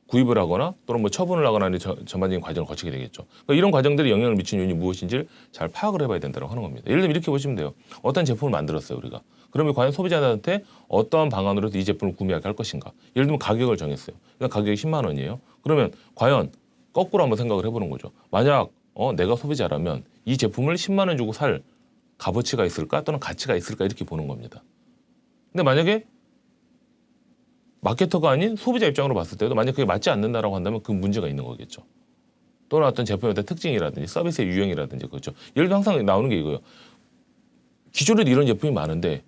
구입을 하거나 또는 뭐 처분을 하거나 하는 전반적인 과정을 거치게 되겠죠. 그러니까 이런 과정들이 영향을 미치는 요인이 무엇인지를 잘 파악을 해봐야 된다고 하는 겁니다. 예를 들면 이렇게 보시면 돼요. 어떤 제품을 만들었어요, 우리가. 그러면 과연 소비자들한테 어떠한 방안으로 이 제품을 구매하게 할 것인가. 예를 들면 가격을 정했어요. 그러니까 가격이 10만 원이에요. 그러면 과연 거꾸로 한번 생각을 해보는 거죠. 만약 내가 소비자라면 이 제품을 10만 원 주고 살 값어치가 있을까 또는 가치가 있을까 이렇게 보는 겁니다. 근데 만약에 마케터가 아닌 소비자 입장으로 봤을 때도 만약 그게 맞지 않는다라고 한다면 그 문제가 있는 거겠죠. 또는 어떤 제품의 어떤 특징이라든지 서비스의 유형이라든지 그렇죠. 예를 들어 항상 나오는 게 이거예요. 기존에도 이런 제품이 많은데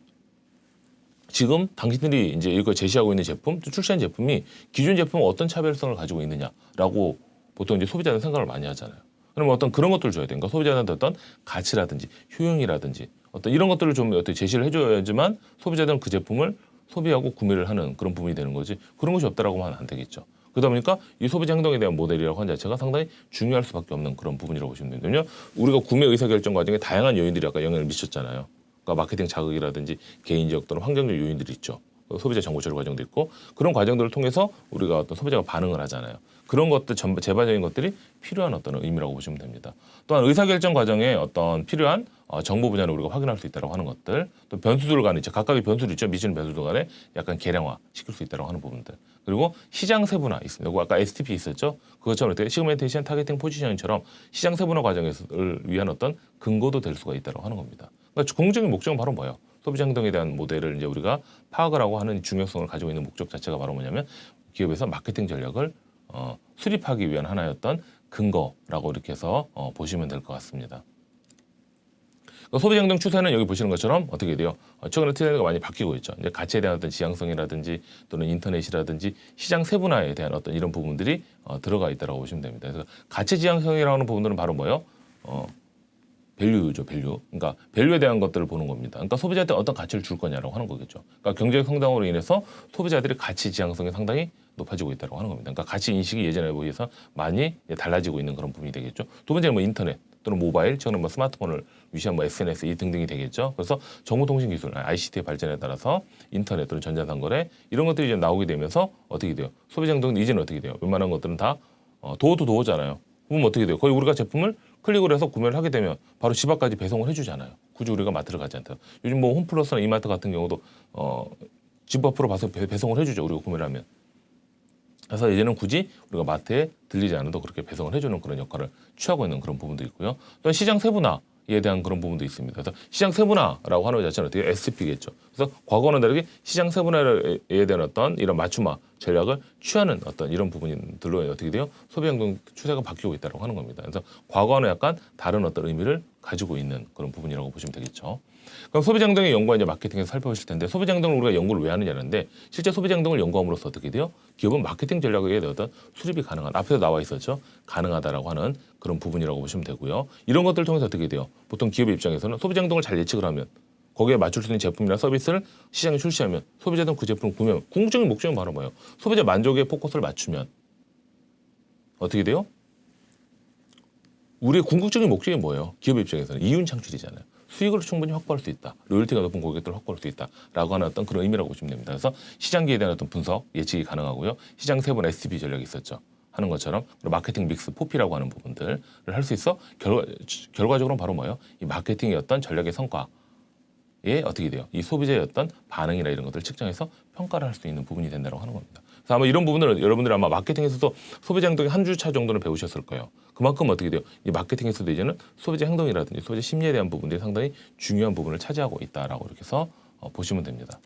지금 당신들이 이제 이거 제시하고 있는 제품, 또 출시한 제품이 기존 제품은 어떤 차별성을 가지고 있느냐라고 보통 이제 소비자는 생각을 많이 하잖아요. 그러면 어떤 그런 것들을 줘야 되니까 소비자한테 어떤 가치라든지 효용이라든지 어떤 이런 것들을 좀 어떻게 제시를 해줘야지만 소비자들은 그 제품을 소비하고 구매를 하는 그런 부분이 되는 거지 그런 것이 없다라고 하면 안 되겠죠. 그러다 보니까 이 소비자 행동에 대한 모델이라고 하는 자체가 상당히 중요할 수밖에 없는 그런 부분이라고 보시면 되거든요. 우리가 구매 의사결정 과정에 다양한 요인들이 아까 영향을 미쳤잖아요. 그러니까 마케팅 자극이라든지 개인적 또는 환경적 요인들이 있죠. 소비자 정보 처리 과정도 있고 그런 과정들을 통해서 우리가 어떤 소비자가 반응을 하잖아요. 그런 것들 제반적인 것들이 필요한 어떤 의미라고 보시면 됩니다. 또한 의사결정 과정에 어떤 필요한 정보 분야를 우리가 확인할 수 있다고 하는 것들, 또 변수들 간에 있죠. 각각의 변수도 있죠. 미치는 변수들 간에 약간 계량화 시킬 수 있다고 하는 부분들. 그리고 시장 세분화 있습니다. 아까 STP 있었죠. 그것처럼 시그멘테이션, 타겟팅, 포지셔닝처럼 시장 세분화 과정을 위한 어떤 근거도 될 수가 있다고 하는 겁니다. 그러니까 궁극적인 목적은 바로 뭐예요? 소비자 행동에 대한 모델을 이제 우리가 파악을 하고 하는 중요성을 가지고 있는 목적 자체가 바로 뭐냐면 기업에서 마케팅 전략을 수립하기 위한 하나였던 근거라고 이렇게 해서 보시면 될 것 같습니다. 소비자 행동 추세는 여기 보시는 것처럼 어떻게 돼요? 최근에 트렌드가 많이 바뀌고 있죠. 이제 가치에 대한 어떤 지향성이라든지 또는 인터넷이라든지 시장 세분화에 대한 어떤 이런 부분들이 들어가 있다고 보시면 됩니다. 그래서 가치 지향성이라고 하는 부분들은 바로 뭐예요? 밸류죠, 밸류. 그러니까 밸류에 대한 것들을 보는 겁니다. 그러니까 소비자한테 어떤 가치를 줄 거냐라고 하는 거겠죠. 그러니까 경제적 성장으로 인해서 소비자들의 가치 지향성이 상당히 높아지고 있다고 하는 겁니다. 그러니까 가치 인식이 예전에 비해서 많이 달라지고 있는 그런 부분이 되겠죠. 두 번째는 뭐 인터넷 또는 모바일, 저는 뭐 스마트폰을 위시한 뭐 SNS 이 등등이 되겠죠. 그래서 정보통신 기술, ICT의 발전에 따라서 인터넷 또는 전자상거래 이런 것들이 이제 나오게 되면서 어떻게 돼요? 소비자 행동은 이제는 어떻게 돼요? 웬만한 것들은 다 도어도 도어잖아요. 그러면 어떻게 돼요? 거의 우리가 제품을 클릭을 해서 구매를 하게 되면 바로 집 앞까지 배송을 해주잖아요. 굳이 우리가 마트를 가지 않더라도. 요즘 뭐 홈플러스나 이마트 같은 경우도 집 앞으로 가서 배송을 해주죠. 우리가 구매를 하면. 그래서 이제는 굳이 우리가 마트에 들리지 않아도 그렇게 배송을 해주는 그런 역할을 취하고 있는 그런 부분도 있고요. 또 시장 세분화에 대한 그런 부분도 있습니다. 그래서 시장 세분화라고 하는 것 자체는 어떻게 SP겠죠. 그래서 과거와는 다르게 시장 세분화에 대한 어떤 이런 맞춤화 전략을 취하는 어떤 이런 부분들로 어떻게 돼요? 소비 행동 추세가 바뀌고 있다고 하는 겁니다. 그래서 과거와는 약간 다른 어떤 의미를 가지고 있는 그런 부분이라고 보시면 되겠죠. 그럼 소비자 행동의 연구와 이제 마케팅에서 살펴보실 텐데 소비자 행동을 우리가 연구를 왜 하느냐는데 실제 소비자 행동을 연구함으로써 어떻게 돼요? 기업은 마케팅 전략에 대한 수립이 가능한 앞에서 나와 있었죠. 가능하다라고 하는 그런 부분이라고 보시면 되고요. 이런 것들을 통해서 어떻게 돼요? 보통 기업의 입장에서는 소비자 행동을 잘 예측을 하면 거기에 맞출 수 있는 제품이나 서비스를 시장에 출시하면 소비자들은 그 제품을 구매하면 궁극적인 목적은 바로 뭐예요? 소비자 만족에 포커스를 맞추면 어떻게 돼요? 우리의 궁극적인 목적이 뭐예요? 기업의 입장에서는 이윤 창출이잖아요. 수익을 충분히 확보할 수 있다. 로열티가 높은 고객들을 확보할 수 있다라고 하는 어떤 그런 의미라고 보시면 됩니다. 그래서 시장기에 대한 어떤 분석, 예측이 가능하고요. 시장 세분 STB 전략이 있었죠. 하는 것처럼 마케팅 믹스, 포피라고 하는 부분들을 할 수 있어 결과적으로는 바로 뭐예요? 이 마케팅의 어떤 전략의 성과에 어떻게 돼요? 이 소비자의 어떤 반응이나 이런 것들을 측정해서 평가를 할 수 있는 부분이 된다고 하는 겁니다. 그래서 아마 이런 부분을 여러분들이 아마 마케팅에서도 소비자 행동의 한 주차 정도는 배우셨을 거예요. 그만큼 어떻게 돼요? 이 마케팅에서도 이제는 소비자 행동이라든지 소비자 심리에 대한 부분들이 상당히 중요한 부분을 차지하고 있다라고 이렇게 해서 보시면 됩니다.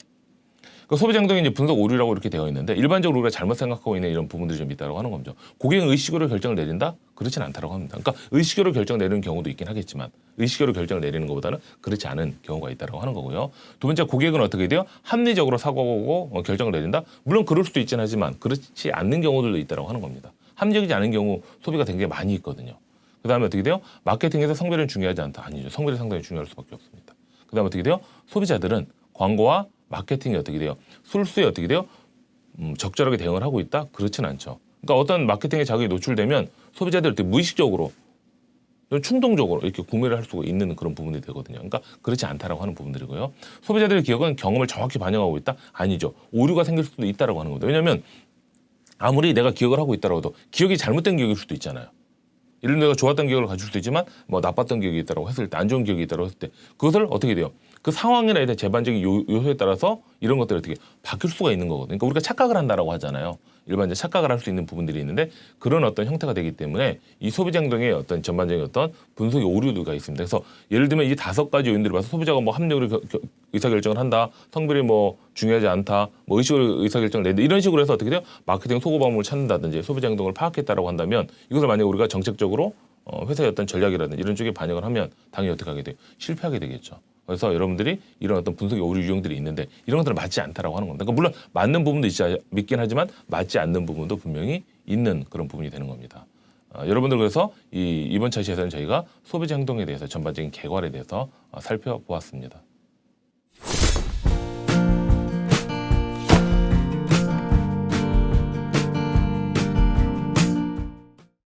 그 소비자 행동이 이제 분석 오류라고 이렇게 되어 있는데 일반적으로 우리가 잘못 생각하고 있는 이런 부분들이 좀 있다고 하는 거죠. 고객은 의식으로 결정을 내린다? 그렇진 않다고 합니다. 그러니까 의식으로 결정 내리는 경우도 있긴 하겠지만 의식으로 결정을 내리는 것보다는 그렇지 않은 경우가 있다고 하는 거고요. 두 번째, 고객은 어떻게 돼요? 합리적으로 사고하고 결정을 내린다? 물론 그럴 수도 있긴 하지만 그렇지 않는 경우들도 있다고 하는 겁니다. 합리적이지 않은 경우 소비가 굉장히 많이 있거든요. 그 다음에 어떻게 돼요? 마케팅에서 성별은 중요하지 않다. 아니죠. 성별이 상당히 중요할 수밖에 없습니다. 그 다음에 어떻게 돼요? 소비자들은 광고와 마케팅이 어떻게 돼요? 술수에 어떻게 돼요? 적절하게 대응을 하고 있다? 그렇진 않죠. 그러니까 어떤 마케팅에 자극이 노출되면 소비자들이 무의식적으로 충동적으로 이렇게 구매를 할 수가 있는 그런 부분이 되거든요. 그러니까 그렇지 않다라고 하는 부분들이고요. 소비자들의 기억은 경험을 정확히 반영하고 있다? 아니죠. 오류가 생길 수도 있다라고 하는 겁니다. 왜냐하면 아무리 내가 기억을 하고 있다고 해도 기억이 잘못된 기억일 수도 있잖아요. 예를 들어 내가 좋았던 기억을 가질 수도 있지만 뭐 나빴던 기억이 있다고 했을 때, 안 좋은 기억이 있다고 했을 때 그것을 어떻게 돼요? 그 상황이나 대한 제반적인 요소에 따라서 이런 것들이 어떻게 바뀔 수가 있는 거거든요. 그러니까 우리가 착각을 한다라고 하잖아요. 일반적으로 착각을 할 수 있는 부분들이 있는데 그런 어떤 형태가 되기 때문에 이 소비자 행동의 어떤 전반적인 어떤 분석의 오류가 있습니다. 그래서 예를 들면 이 5가지 요인들을 봐서 소비자가 뭐 합리적으로 의사결정을 한다, 성별이 뭐 중요하지 않다, 뭐 의식으로 의사결정을 낸다 이런 식으로 해서 어떻게 돼요? 마케팅 소고방문을 찾는다든지 소비자 행동을 파악했다라고 한다면 이것을 만약에 우리가 정책적으로 회사의 어떤 전략이라든지 이런 쪽에 반영을 하면 당연히 어떻게 하게 돼요? 실패하게 되겠죠. 그래서 여러분들이 이런 어떤 분석의 오류 유형들이 있는데 이런 것들은 맞지 않다라고 하는 겁니다. 그러니까 물론 맞는 부분도 있긴 하지만 맞지 않는 부분도 분명히 있는 그런 부분이 되는 겁니다. 여러분들 그래서 이번 차시에서는 저희가 소비자 행동에 대해서 전반적인 개괄에 대해서 살펴보았습니다.